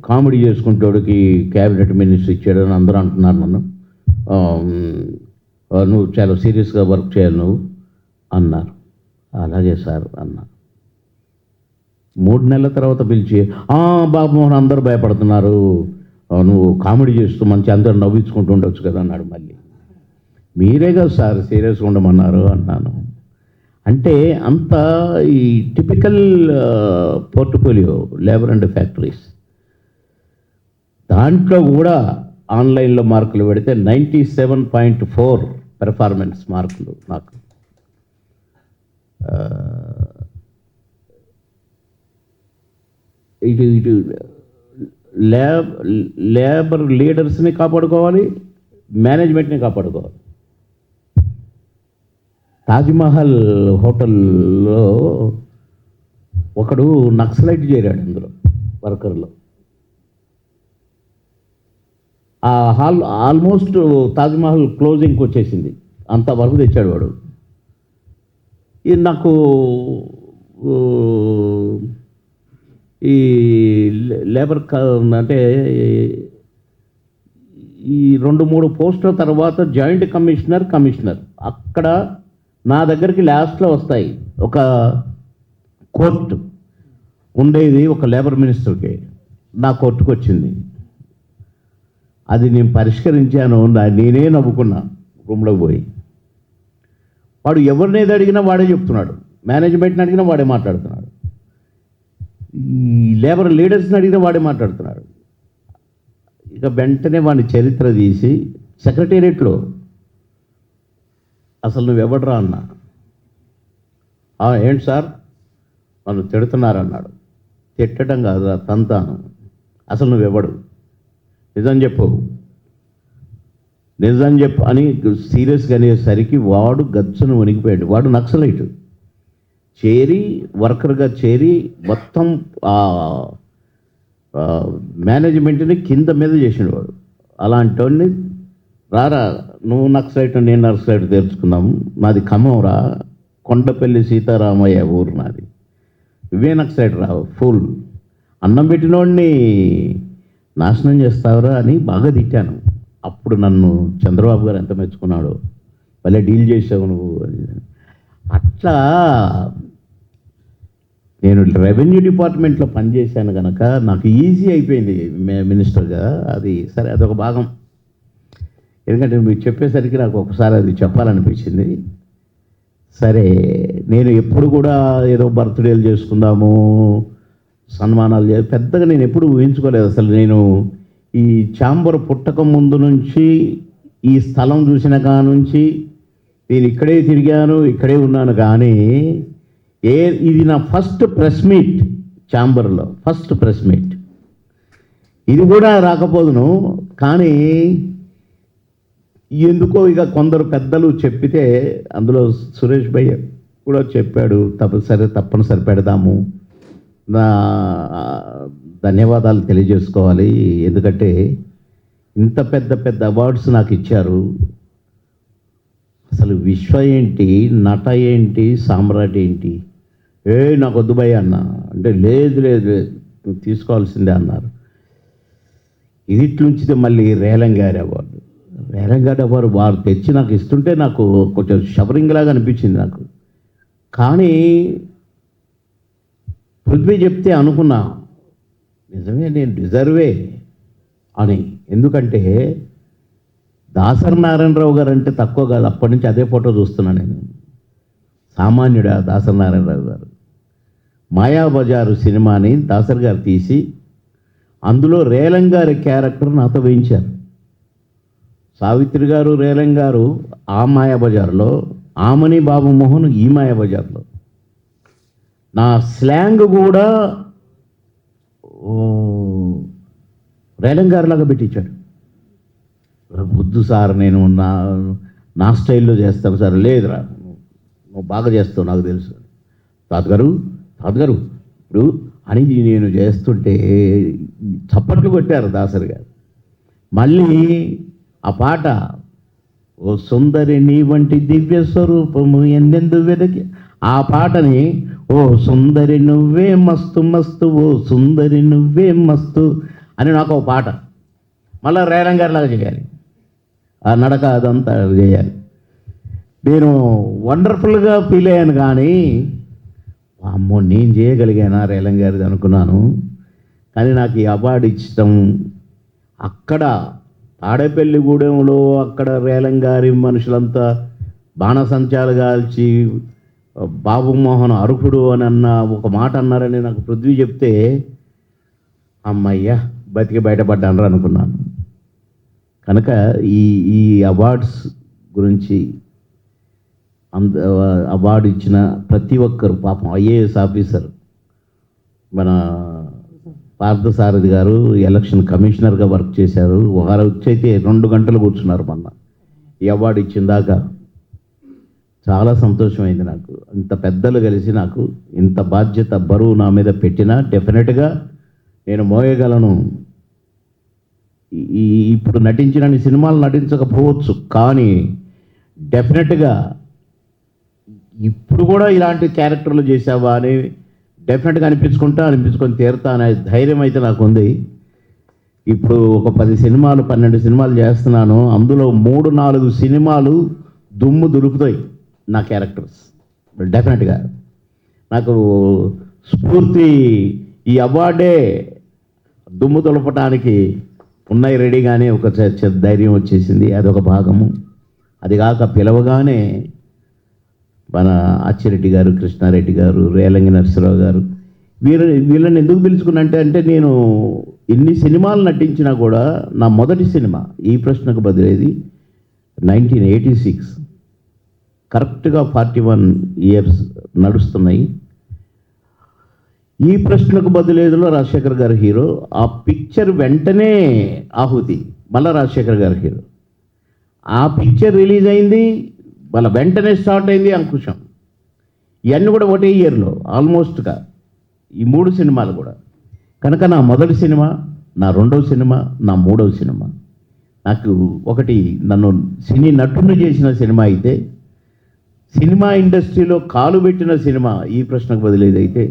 కామెడీ చేసుకుంటోడికి క్యాబినెట్ మినిస్టర్ ఇచ్చాడని అందరూ అంటున్నారు నన్ను, నువ్వు చాలా సీరియస్గా వర్క్ చేయాలి నువ్వు అన్నారు. అలాగే సార్ అన్నా. 3 నెలల తర్వాత పిలిచి బాబు మోహన్ అందరూ భయపడుతున్నారు, నువ్వు కామెడీ చేస్తూ మంచి అందరూ నవ్వించుకుంటూ ఉండొచ్చు కదా అన్నాడు. మళ్ళీ మీరే కదా సార్ సీరియస్గా ఉండమన్నారు అన్నాను. అంటే అంత ఈ typical portfolio labour and factories. దాంట్లో కూడా ఆన్లైన్లో మార్కులు పెడితే 97.4 పెర్ఫార్మెన్స్ మార్కులు నాకు. ఇటు లేబర్ లీడర్స్ని కాపాడుకోవాలి, మేనేజ్మెంట్ని కాపాడుకోవాలి. తాజ్మహల్ హోటల్లో ఒకడు నక్సలైట్ చేరాడు అందులో వర్కర్లో. ఆ హాల్ ఆల్మోస్ట్ తాజ్మహల్ క్లోజింగ్కి వచ్చేసింది, అంతవరకు తెచ్చాడు వాడు. ఇది నాకు ఈ లేబర్ అంటే ఈ 2-3 పోస్టుల తర్వాత జాయింట్ కమిషనర్ అక్కడ నా దగ్గరికి లాస్ట్లో వస్తాయి. ఒక కోర్టు ఉండేది ఒక లేబర్ మినిస్టర్కి, నా కోర్టుకు వచ్చింది. అది నేను పరిష్కరించాను, నేనే నవ్వుకున్నా రూమ్లోకి పోయి. వాడు ఎవరినేది అడిగినా వాడే చెప్తున్నాడు, మేనేజ్మెంట్ని అడిగినా వాడే మాట్లాడుతున్నాడు, ఈ లేబర్ లీడర్స్ని అడిగినా వాడే మాట్లాడుతున్నాడు. ఇక వెంటనే వాడిని చరిత్ర తీసి సెక్రటేరియట్లో, అసలు నువ్వెవడరా అన్నా. ఏంటి సార్ నన్ను తిడుతున్నారన్నాడు. తిట్టడం కాదు, తంతాను. అసలు నువ్వెవడు, నిజం చెప్పు అని సీరియస్గా అనేసరికి వాడు గచ్చును వణికిపోయాడు. వాడు నక్సలైట్ చేరి వర్కర్గా చేరి మొత్తం మేనేజ్మెంట్ని కింద మీద చేసిన వాడు. అలాంటి వాడిని రారా నువ్వు నక్సలైట్ నేను నక్సలైట్ తెరుచుకుందాము, నాది ఖమ్మం రా, కొండపల్లి సీతారామయ్య ఊరు నాది, ఇవే నక్సలైట్ రా ఫుల్, అన్నం పెట్టినోడిని నాశనం చేస్తావురా అని బాగా తిట్టాను. అప్పుడు నన్ను చంద్రబాబు గారు ఎంత మెచ్చుకున్నాడో, భలే డీల్ చేసావు నువ్వు అని. అట్లా నేను రెవెన్యూ డిపార్ట్మెంట్లో పనిచేశాను కనుక నాకు ఈజీ అయిపోయింది మినిస్టర్గా. అది సరే, అదొక భాగం. ఎందుకంటే మీరు చెప్పేసరికి నాకు ఒకసారి అది చెప్పాలనిపించింది. సరే, నేను ఎప్పుడు కూడా ఏదో బర్త్డేలు చేసుకుందాము, సన్మానాలు పెద్దగా నేను ఎప్పుడు ఊహించుకోలేదు. అసలు నేను ఈ ఛాంబర్ పుట్టక ముందు నుంచి, ఈ స్థలం చూసిన కా నుంచి నేను ఇక్కడే తిరిగాను, ఇక్కడే ఉన్నాను. కానీ ఇది నా ఫస్ట్ ప్రెస్ మీట్, ఛాంబర్లో ఫస్ట్ ప్రెస్ మీట్. ఇది కూడా రాకపోదును, కానీ ఎందుకో ఇక కొందరు పెద్దలు చెప్పితే, అందులో సురేష్ భయ్య కూడా చెప్పాడు, తప్పనిసరి పెడదాము. నా ధన్యవాదాలు తెలియజేసుకోవాలి. ఎందుకంటే ఇంత పెద్ద పెద్ద అవార్డ్స్ నాకు ఇచ్చారు. అసలు విశ్వ ఏంటి, నట ఏంటి, సామ్రాట్ ఏంటి, నాకు వద్దు భయ్య అన్న అంటే, లేదు నువ్వు తీసుకోవాల్సిందే అన్నారు. ఇదిట్లుంచితే మళ్ళీ రేలంగారి అవార్డు వారు తెచ్చి నాకు ఇస్తుంటే నాకు కొంచెం షవరింగ్ లాగా అనిపించింది నాకు. కానీ పృథ్వీ చెప్తే అనుకున్నా, నిజమే నేను డిజర్వే అని. ఎందుకంటే దాసరి నారాయణరావు గారు అంటే తక్కువ కాదు. అప్పటి నుంచి అదే ఫోటో చూస్తున్నా నేను. సామాన్యుడా దాసరి నారాయణరావు గారు. మాయాబజారు సినిమాని దాసరి గారు తీసి అందులో రేలంగారి క్యారెక్టర్ నాతో వేయించారు. సావిత్రి గారు రేలంగారు ఆ మాయాబజార్లో, ఆమని బాబు మోహన్ ఈ మాయాబజార్లో. నా స్లాంగ్ కూడా రేలంగారిలాగా పెట్టించాడు. వద్దు సార్, నేను నా స్టైల్లో చేస్తాను సార్. లేదురా, నువ్వు బాగా చేస్తావు, నాకు తెలుసు. తాతగారు ఇప్పుడు అని నేను చేస్తుంటే చప్పట్లు కొట్టారు దాసరి గారు. మళ్ళీ ఆ పాట, ఓ సుందరి నీ వంటి దివ్య స్వరూపము ఎన్నెందు వెదకి, ఆ పాటని ఓ సుందరి నువ్వే మస్తు మస్తు, ఓ సుందరి నువ్వే మస్తు అని నాకు ఒక పాట మళ్ళీ రేలంగారిలాగా చేయాలి. ఆ నడక అదంతా చేయాలి. నేను వండర్ఫుల్గా ఫీల్ అయ్యాను. కానీ అమ్మో, నేను చేయగలిగానా రేలంగారిది అనుకున్నాను. కానీ నాకు ఈ అవార్డు ఇచ్చడం అక్కడ తాడేపల్లిగూడెంలో అక్కడ రేలంగారి మనుషులంతా బాణసంచాలు కాల్చి బాబు మోహన్ అర్హుడు అని అన్న ఒక మాట అన్నారని నాకు పృథ్వీ చెప్తే, అమ్మయ్యా బతికి బయటపడ్డాను అనుకున్నాను. కనుక ఈ అవార్డ్స్ గురించి అవార్డు ఇచ్చిన ప్రతి ఒక్కరు, పాపం ఐఏఎస్ ఆఫీసర్ మన పార్థసారథి గారు ఎలక్షన్ కమిషనర్గా వర్క్ చేశారు. వారు వచ్చైతే 2 గంటలు కూర్చున్నారు. మొన్న ఈ అవార్డు ఇచ్చిన దాకా చాలా సంతోషమైంది నాకు. ఇంత పెద్దలు కలిసి నాకు ఇంత బాధ్యత బరువు నా మీద పెట్టినా డెఫినెట్గా నేను మోయగలను. ఇప్పుడు నటించిన సినిమాలు నటించకపోవచ్చు, కానీ డెఫినెట్గా ఇప్పుడు కూడా ఇలాంటి క్యారెక్టర్లు చేసావా అని డెఫినెట్గా అనిపించుకొని తీరుతా అనే ధైర్యం అయితే నాకు ఉంది. ఇప్పుడు ఒక 10 సినిమాలు 12 సినిమాలు చేస్తున్నాను. అందులో 3-4 సినిమాలు దుమ్ము దులుపుతాయి నా క్యారెక్టర్స్. డెఫినెట్గా నాకు స్ఫూర్తి ఈ అవార్డే దుమ్ము దులపటానికి ఉన్నాయి రెడీగానే ఒక ధైర్యం వచ్చేసింది. అదొక భాగము. అది కాక పిలవగానే మన అచ్చిరెడ్డి గారు, కృష్ణారెడ్డి గారు, రేలంగి నరసింహరావు గారు వీళ్ళని ఎందుకు పిలుచుకున్నంటే, నేను ఎన్ని సినిమాలు నటించినా కూడా నా మొదటి సినిమా ఈ ప్రశ్నకు బదిలేది 1986. కరెక్ట్గా 41 ఇయర్స్ నడుస్తున్నాయి. ఈ ప్రశ్నకు బదిలేదులో రాజశేఖర్ గారు హీరో. ఆ పిక్చర్ వెంటనే ఆహుతి, మళ్ళీ రాజశేఖర్ గారు హీరో. ఆ పిక్చర్ రిలీజ్ అయింది, మళ్ళీ వెంటనే స్టార్ట్ అయింది అంకుశం. ఇవన్నీ కూడా ఒకటే ఇయర్లో ఆల్మోస్ట్గా ఈ 3 సినిమాలు కూడా. కనుక నా మొదటి సినిమా, నా 2వ సినిమా, నా 3వ సినిమా. నాకు ఒకటి నన్ను సినీ నటుని చేసిన సినిమా అయితే, సినిమా ఇండస్ట్రీలో కాలు పెట్టిన సినిమా ఈ ప్రశ్నకు బదిలేదైతే,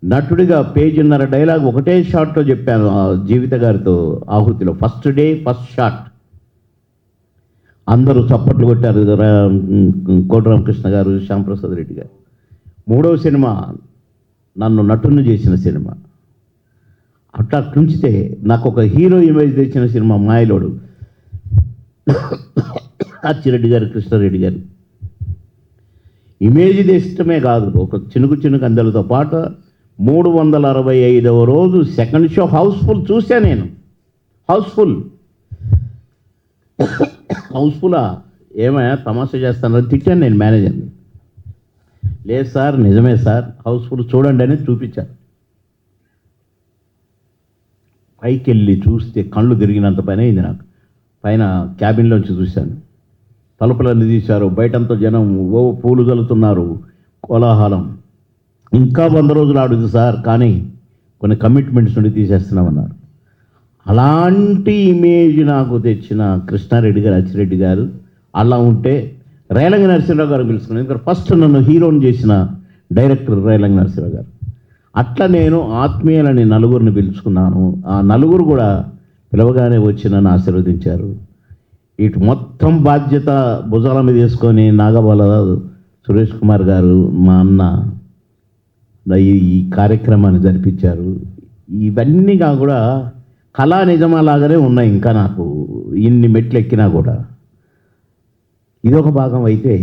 నటుడిగా 1.5 డైలాగ్ ఒకటే షాట్లో చెప్పాను జీవిత గారితో ఆహుతిలో. ఫస్ట్ డే ఫస్ట్ షాట్ అందరూ చప్పట్లు కొట్టారు. కోటి రామకృష్ణ గారు, శ్యాంప్రసాద్ రెడ్డి గారు. 3వ సినిమా నన్ను నటుని చేసిన సినిమా. అట్లా తుంచితే నాకు ఒక హీరో ఇమేజ్ తెచ్చిన సినిమా మాయలోడు. అచ్చిరెడ్డి గారు, కృష్ణారెడ్డి గారు ఇమేజ్ తెచ్చడమే కాదు, ఒక చినుకు అందరితో పాటు 365వ రోజు సెకండ్ షో హౌస్ఫుల్ చూసా నేను. హౌస్ఫుల్లా ఏమైనా తమాషా చేస్తానని తిట్టాను నేను మేనేజర్ని. లేదు సార్, నిజమే సార్, హౌస్ఫుల్ చూడండి అని చూపించాను. పైకి వెళ్ళి చూస్తే కళ్ళు తిరిగినంత పైన అయింది నాకు. పైన క్యాబిన్లోంచి చూశాను, తలుపులన్నీ తీశారు, బయటంతా జనం పూలు చల్లుతున్నారు, కోలాహలం. ఇంకా 100 రోజులు ఆడుతుంది సార్, కానీ కొన్ని కమిట్మెంట్స్ నుండి తీసేస్తున్నామన్నారు. అలాంటి ఇమేజ్ నాకు తెచ్చిన కృష్ణారెడ్డి గారు, అచ్చిరెడ్డి గారు అలా ఉంటే రేలంగి నరసింహరావు గారు పిలుచుకున్నాను. ఎందుకంటే ఫస్ట్ నన్ను హీరోని చేసిన డైరెక్టర్ రేలంగి నరసింహరావు గారు. అట్లా నేను ఆత్మీయులని నలుగురిని పిలుచుకున్నాను. ఆ నలుగురు కూడా పిలవగానే వచ్చి నన్ను ఆశీర్వదించారు. ఇటు మొత్తం బాధ్యత భుజాల మీద వేసుకొని నాగబాల సురేష్ కుమార్ గారు, మా అన్న ఈ కార్యక్రమాన్ని జరిపించారు. ఇవన్నీ కూడా కళా నిజమలాగానే ఉన్నాయి. ఇంకా నాకు ఇన్ని మెట్లు ఎక్కినా కూడా ఇదొక భాగం అయితే,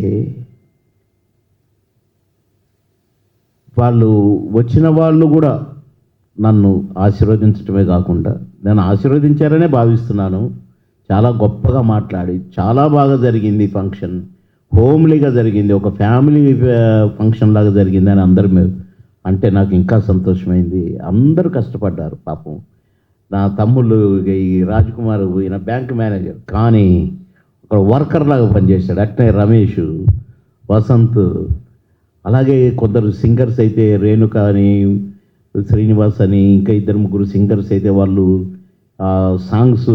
వాళ్ళు వచ్చిన వాళ్ళు కూడా నన్ను ఆశీర్వదించడమే కాకుండా నేను ఆశీర్వదించారనే భావిస్తున్నాను. చాలా గొప్పగా మాట్లాడి చాలా బాగా జరిగింది ఫంక్షన్, హోమ్లీగా జరిగింది, ఒక ఫ్యామిలీ ఫంక్షన్ లాగా జరిగింది అని అందరి మీద అంటే నాకు ఇంకా సంతోషమైంది. అందరూ కష్టపడ్డారు పాపం. నా తమ్ముళ్ళు ఈ రాజ్కుమార్ ఈయన బ్యాంక్ మేనేజర్ కానీ ఒక వర్కర్ లాగా పనిచేశాడు. అట్నే రమేష్, వసంత్, అలాగే కొందరు సింగర్స్ అయితే రేణుక అని, శ్రీనివాస్ అని, ఇంకా 2-3 సింగర్స్ అయితే వాళ్ళు సాంగ్స్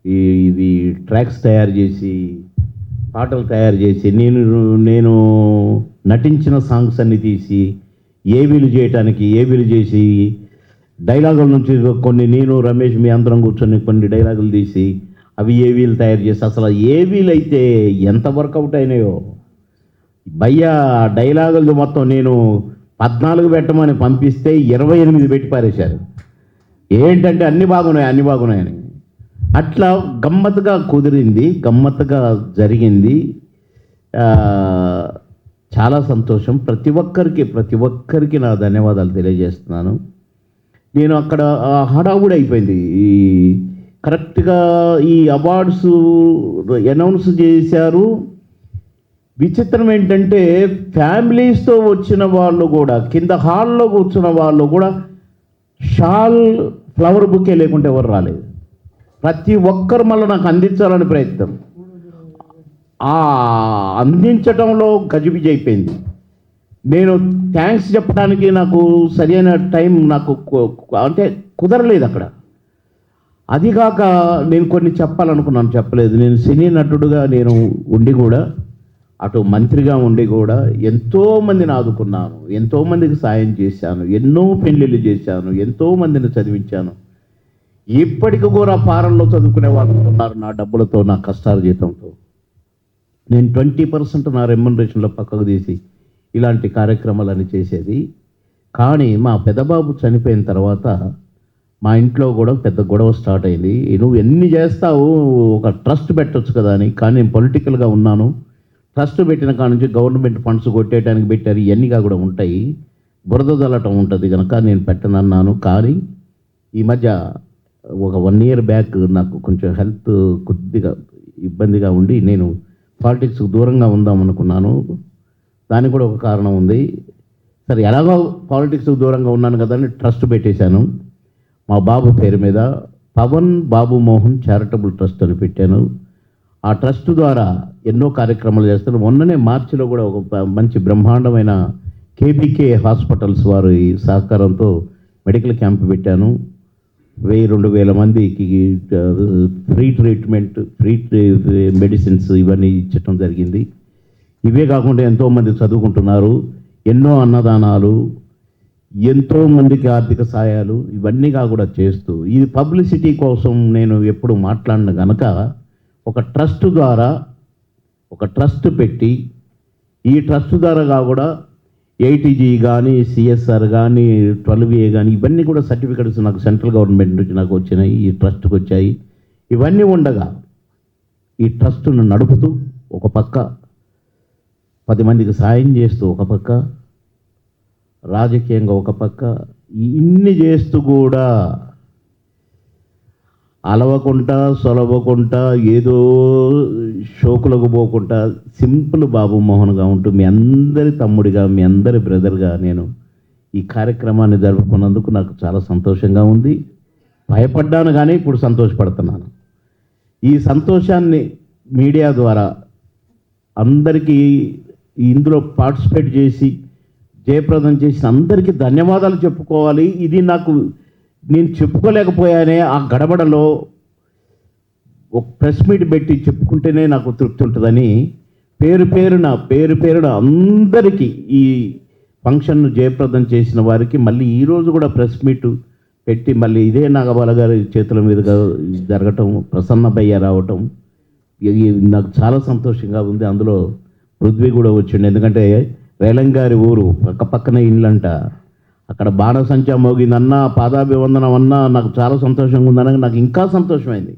ఇవి ట్రాక్స్ తయారు చేసి పాటలు తయారు చేసి నేను నటించిన సాంగ్స్ అన్ని తీసి ఏబీలు చేసి డైలాగుల నుంచి కొన్ని నేను రమేష్ మీ అందరం కూర్చొని కొన్ని డైలాగులు తీసి అవి ఏవీలు తయారు చేసి అసలు ఏవీలు అయితే ఎంత వర్కౌట్ అయినాయో భయ్య. డైలాగులు మొత్తం నేను 14 పెట్టమని పంపిస్తే 28 పెట్టి పారేశారు. ఏంటంటే అన్నీ బాగున్నాయని. అట్లా గమ్మత్తుగా కుదిరింది, గమ్మత్తుగా జరిగింది. చాలా సంతోషం. ప్రతి ఒక్కరికి నా ధన్యవాదాలు తెలియజేస్తున్నాను. నేను అక్కడ హడావుడి అయిపోయింది. ఈ కరెక్ట్గా ఈ అవార్డ్స్ అనౌన్స్ చేశారు. విచిత్రం ఏంటంటే ఫ్యామిలీస్తో వచ్చిన వాళ్ళు కూడా, కింద హాల్లో కూర్చున్న వాళ్ళు కూడా షాల్, ఫ్లవర్ బుకే లేకుంటే ఎవరు రాలేదు. ప్రతి ఒక్కరు మళ్ళీ నాకు అందించాలని ప్రయత్నం, అందించడంలో గజిబిజి అయిపోయింది. నేను థ్యాంక్స్ చెప్పడానికి నాకు సరైన టైం నాకు అంటే కుదరలేదు అక్కడ. అదిగాక నేను కొన్ని చెప్పాలనుకున్నాను, చెప్పలేదు. నేను సినీ నటుడుగా నేను ఉండి కూడా, అటు మంత్రిగా ఉండి కూడా ఎంతోమందిని ఆదుకున్నాను, ఎంతోమందికి సాయం చేశాను, ఎన్నో పెళ్ళిళ్ళు చేశాను, ఎంతోమందిని చదివించాను. ఇప్పటికి కూడా ఫారెన్లో చదువుకునే వాళ్ళు ఉన్నారు నా డబ్బులతో, నా కష్టాల జీతంతో. నేను 20% నా రెమ్యునరేషన్లో పక్కకు తీసి ఇలాంటి కార్యక్రమాలన్నీ చేసేది. కానీ మా పెద్దబాబు చనిపోయిన తర్వాత మా ఇంట్లో కూడా పెద్ద గొడవ స్టార్ట్ అయింది. నువ్వు ఎన్ని చేస్తావు, ఒక ట్రస్ట్ పెట్టొచ్చు కదా అని. కానీ నేను పొలిటికల్గా ఉన్నాను. ట్రస్ట్ పెట్టిన కాడ నుంచి గవర్నమెంట్ ఫండ్స్ కొట్టేయడానికి పెట్టారు. ఇవన్నీ కూడా ఉంటాయి, బురద జల్లటం ఉంటుంది కనుక నేను పెట్టనన్నాను. కానీ ఈ మధ్య ఒక 1 year బ్యాక్ నాకు కొంచెం హెల్త్ కొద్దిగా ఇబ్బందిగా ఉండి నేను పాలిటిక్స్కి దూరంగా ఉందాం అనుకున్నాను. దానికి కూడా ఒక కారణం ఉంది. సరే ఎలాగో పాలిటిక్స్కి దూరంగా ఉన్నాను కదా అని ట్రస్ట్ పెట్టేశాను. మా బాబు పేరు మీద పవన్ బాబు మోహన్ చారిటబుల్ ట్రస్ట్ అని పెట్టాను. ఆ ట్రస్ట్ ద్వారా ఎన్నో కార్యక్రమాలు చేస్తాను. మొన్ననే మార్చిలో కూడా ఒక మంచి బ్రహ్మాండమైన కేబీకే హాస్పిటల్స్ వారి సహకారంతో మెడికల్ క్యాంప్ పెట్టాను. 1000-2000 మందికి ఫ్రీ ట్రీట్మెంట్, ఫ్రీ మెడిసిన్స్ ఇవన్నీ ఇచ్చటం జరిగింది. ఇవే కాకుండా ఎంతోమంది చదువుకుంటున్నారు, ఎన్నో అన్నదానాలు, ఎంతోమందికి ఆర్థిక సాయాలు, ఇవన్నీ కూడా చేస్తూ ఇది పబ్లిసిటీ కోసం నేను ఎప్పుడు మాట్లాడిన కనుక ఒక ట్రస్ట్ ద్వారా ఒక ట్రస్ట్ పెట్టి ఈ ట్రస్ట్ ద్వారా కూడా 80G కానీ, CSR కానీ, 12A కానీ ఇవన్నీ కూడా సర్టిఫికెట్స్ నాకు సెంట్రల్ గవర్నమెంట్ నుంచి నాకు వచ్చినాయి, ఈ ట్రస్ట్కి వచ్చాయి. ఇవన్నీ ఉండగా ఈ ట్రస్ట్ను నడుపుతూ ఒక పక్క 10 మందికి సాయం చేస్తూ, ఒక పక్క రాజకీయంగా, ఒక పక్క ఇన్ని చేస్తూ కూడా అలవకుండా సొలవకుండా ఏదో షోకులకు పోకుండా సింపుల్ బాబు మోహన్గా ఉంటూ మీ అందరి తమ్ముడిగా, మీ అందరి బ్రదర్గా నేను ఈ కార్యక్రమాన్ని జరుపుకున్నందుకు నాకు చాలా సంతోషంగా ఉంది. భయపడ్డాను కానీ ఇప్పుడు సంతోషపడుతున్నాను. ఈ సంతోషాన్ని మీడియా ద్వారా అందరికీ ఇందులో పార్టిసిపేట్ చేసి జయప్రదం చేసిన అందరికీ ధన్యవాదాలు చెప్పుకోవాలి. ఇది నేను చెప్పుకోలేకపోయానే. ఆ గడబడలో ఒక ప్రెస్ మీట్ పెట్టి చెప్పుకుంటేనే నాకు తృప్తి ఉంటుందని పేరు పేరున అందరికీ ఈ ఫంక్షన్ను జయప్రదం చేసిన వారికి మళ్ళీ ఈరోజు కూడా ప్రెస్ మీట్ పెట్టి మళ్ళీ ఇదే నాగబాల గారి చేతుల మీదుగా జరగటం, ప్రసన్న భయ్య రావటం నాకు చాలా సంతోషంగా ఉంది. అందులో పృథ్వీ కూడా వచ్చిండు. ఎందుకంటే రేలంగారి ఊరు పక్కన ఇళ్ళంట, అక్కడ బాణసంచా మోగిందన్నా, పాదాభివందనం అన్నా నాకు చాలా సంతోషంగా ఉందనగా నాకు ఇంకా సంతోషమైంది.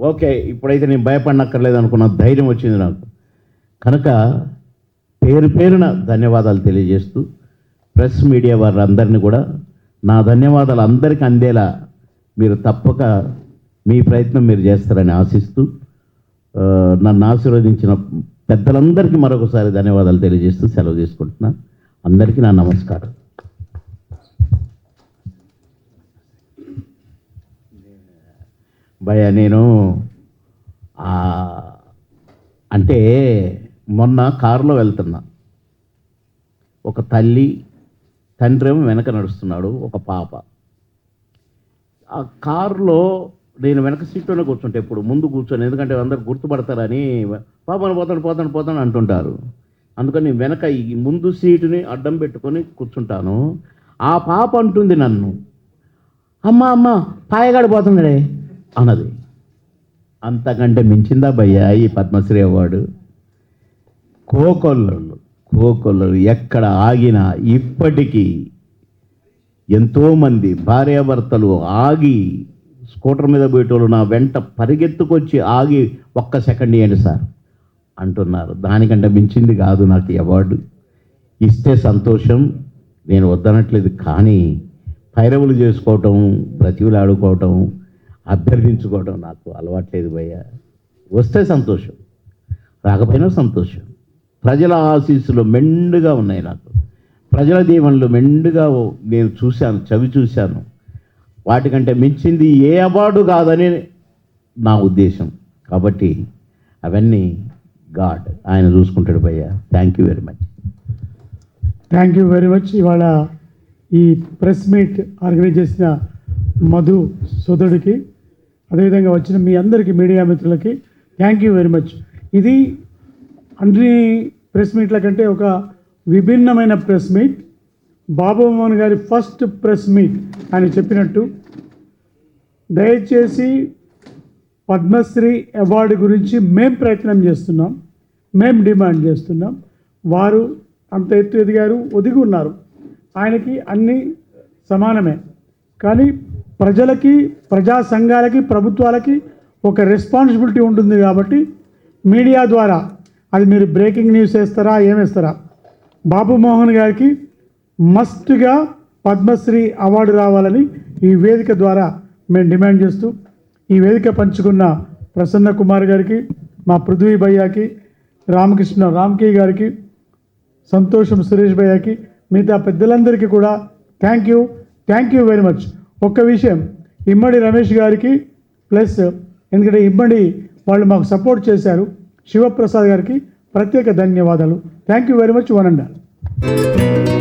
ఓకే ఇప్పుడైతే నేను భయపడనక్కర్లేదు అనుకున్న ధైర్యం వచ్చింది నాకు. కనుక పేరు పేరున ధన్యవాదాలు తెలియజేస్తూ ప్రెస్ మీడియా వారందరినీ కూడా నా ధన్యవాదాలు అందరికీ అందేలా మీరు తప్పక మీ ప్రయత్నం మీరు చేస్తారని ఆశిస్తూ నన్ను ఆశీర్వదించిన పెద్దలందరికీ మరొకసారి ధన్యవాదాలు తెలియజేస్తూ సెలవు తీసుకుంటున్నా. అందరికీ నా నమస్కారం. భయ్య నేను అంటే మొన్న కారులో వెళ్తున్నా, ఒక తల్లి తండ్రి ఏమో వెనక నడుస్తున్నాడు, ఒక పాప. ఆ కారులో నేను వెనక సీట్లోనే కూర్చుంటే ఎప్పుడు ముందు కూర్చొని, ఎందుకంటే అందరు గుర్తుపడతారని పాపను పోతాను అంటుంటారు. అందుకని వెనక ఈ ముందు సీటుని అడ్డం పెట్టుకొని కూర్చుంటాను. ఆ పాప అంటుంది నన్ను, అమ్మ పాయగాడు పోతున్నాడే అన్నది. అంతకంటే మించిందా భయ్యా ఈ పద్మశ్రీ అవార్డు? కోకొల్లలు ఎక్కడ ఆగినా ఇప్పటికీ ఎంతోమంది భార్యాభర్తలు ఆగి స్కూటర్ మీద పోయేటోళ్ళు నా వెంట పరిగెత్తుకొచ్చి ఆగి ఒక్క సెకండ్ ఇవ్వండి సార్ అంటున్నారు. దానికంటే మించింది కాదు నాకు ఈ అవార్డు. ఇస్తే సంతోషం, నేను వద్దనట్లేదు. కానీ పైరవులు చేసుకోవటం, బ్రతివులాడుకోవటం, అభ్యర్థించుకోవటం నాకు అలవాట్లేదు భయ్య. వస్తే సంతోషం, రాకపోయినా సంతోషం. ప్రజల ఆశీస్సులు మెండుగా ఉన్నాయి నాకు, ప్రజల దీవెనలు మెండుగా నేను చూశాను, చవి చూశాను. వాటికంటే మించింది ఏ అవార్డు కాదని నా ఉద్దేశం. కాబట్టి అవన్నీ గాడ్ ఆయన చూసుకుంటాడు భయ్య. Thank you very much. Thank you very much. ఇవాళ ఈ ప్రెస్ మీట్ ఆర్గనైజ్ చేసిన మధు సోదరుడికి, అదేవిధంగా వచ్చిన మీ అందరికీ మీడియా మిత్రులకి థ్యాంక్ యూ వెరీ మచ్. ఇది అన్ని ప్రెస్ మీట్ల కంటే ఒక విభిన్నమైన ప్రెస్ మీట్. బాబు మోహన్ గారి ఫస్ట్ ప్రెస్ మీట్. ఆయన చెప్పినట్టు దయచేసి పద్మశ్రీ అవార్డు గురించి మేం ప్రయత్నం చేస్తున్నాం, మేం డిమాండ్ చేస్తున్నాం. వారు అంత ఎత్తు ఎదిగారు, ఒదిగి ఉన్నారు. ఆయనకి అన్నీ సమానమే. కానీ ప్రజలకి, ప్రజా సంఘాలకి, ప్రభుత్వాలకి ఒక రెస్పాన్సిబిలిటీ ఉంటుంది. కాబట్టి మీడియా ద్వారా అది మీరు బ్రేకింగ్ న్యూస్ వేస్తారా, ఏమేస్తారా, బాబు మోహన్ గారికి మస్ట్గా పద్మశ్రీ అవార్డు రావాలని ఈ వేదిక ద్వారా మేము డిమాండ్ చేస్తూ, ఈ వేదిక పంచుకున్న ప్రసన్న కుమార్ గారికి, మా పృథ్వీ భయ్యాకి, రామకీ గారికి, సంతోషం సురేష్ భయ్యాకి, మిగతా పెద్దలందరికీ కూడా థ్యాంక్ యూ వెరీ మచ్. ఒక్క విషయం, ఇమ్మడి రమేష్ గారికి ప్లస్, ఎందుకంటే ఇమ్మడి వాళ్ళు మాకు సపోర్ట్ చేశారు, శివప్రసాద్ గారికి ప్రత్యేక ధన్యవాదాలు. Thank you very much. One and all.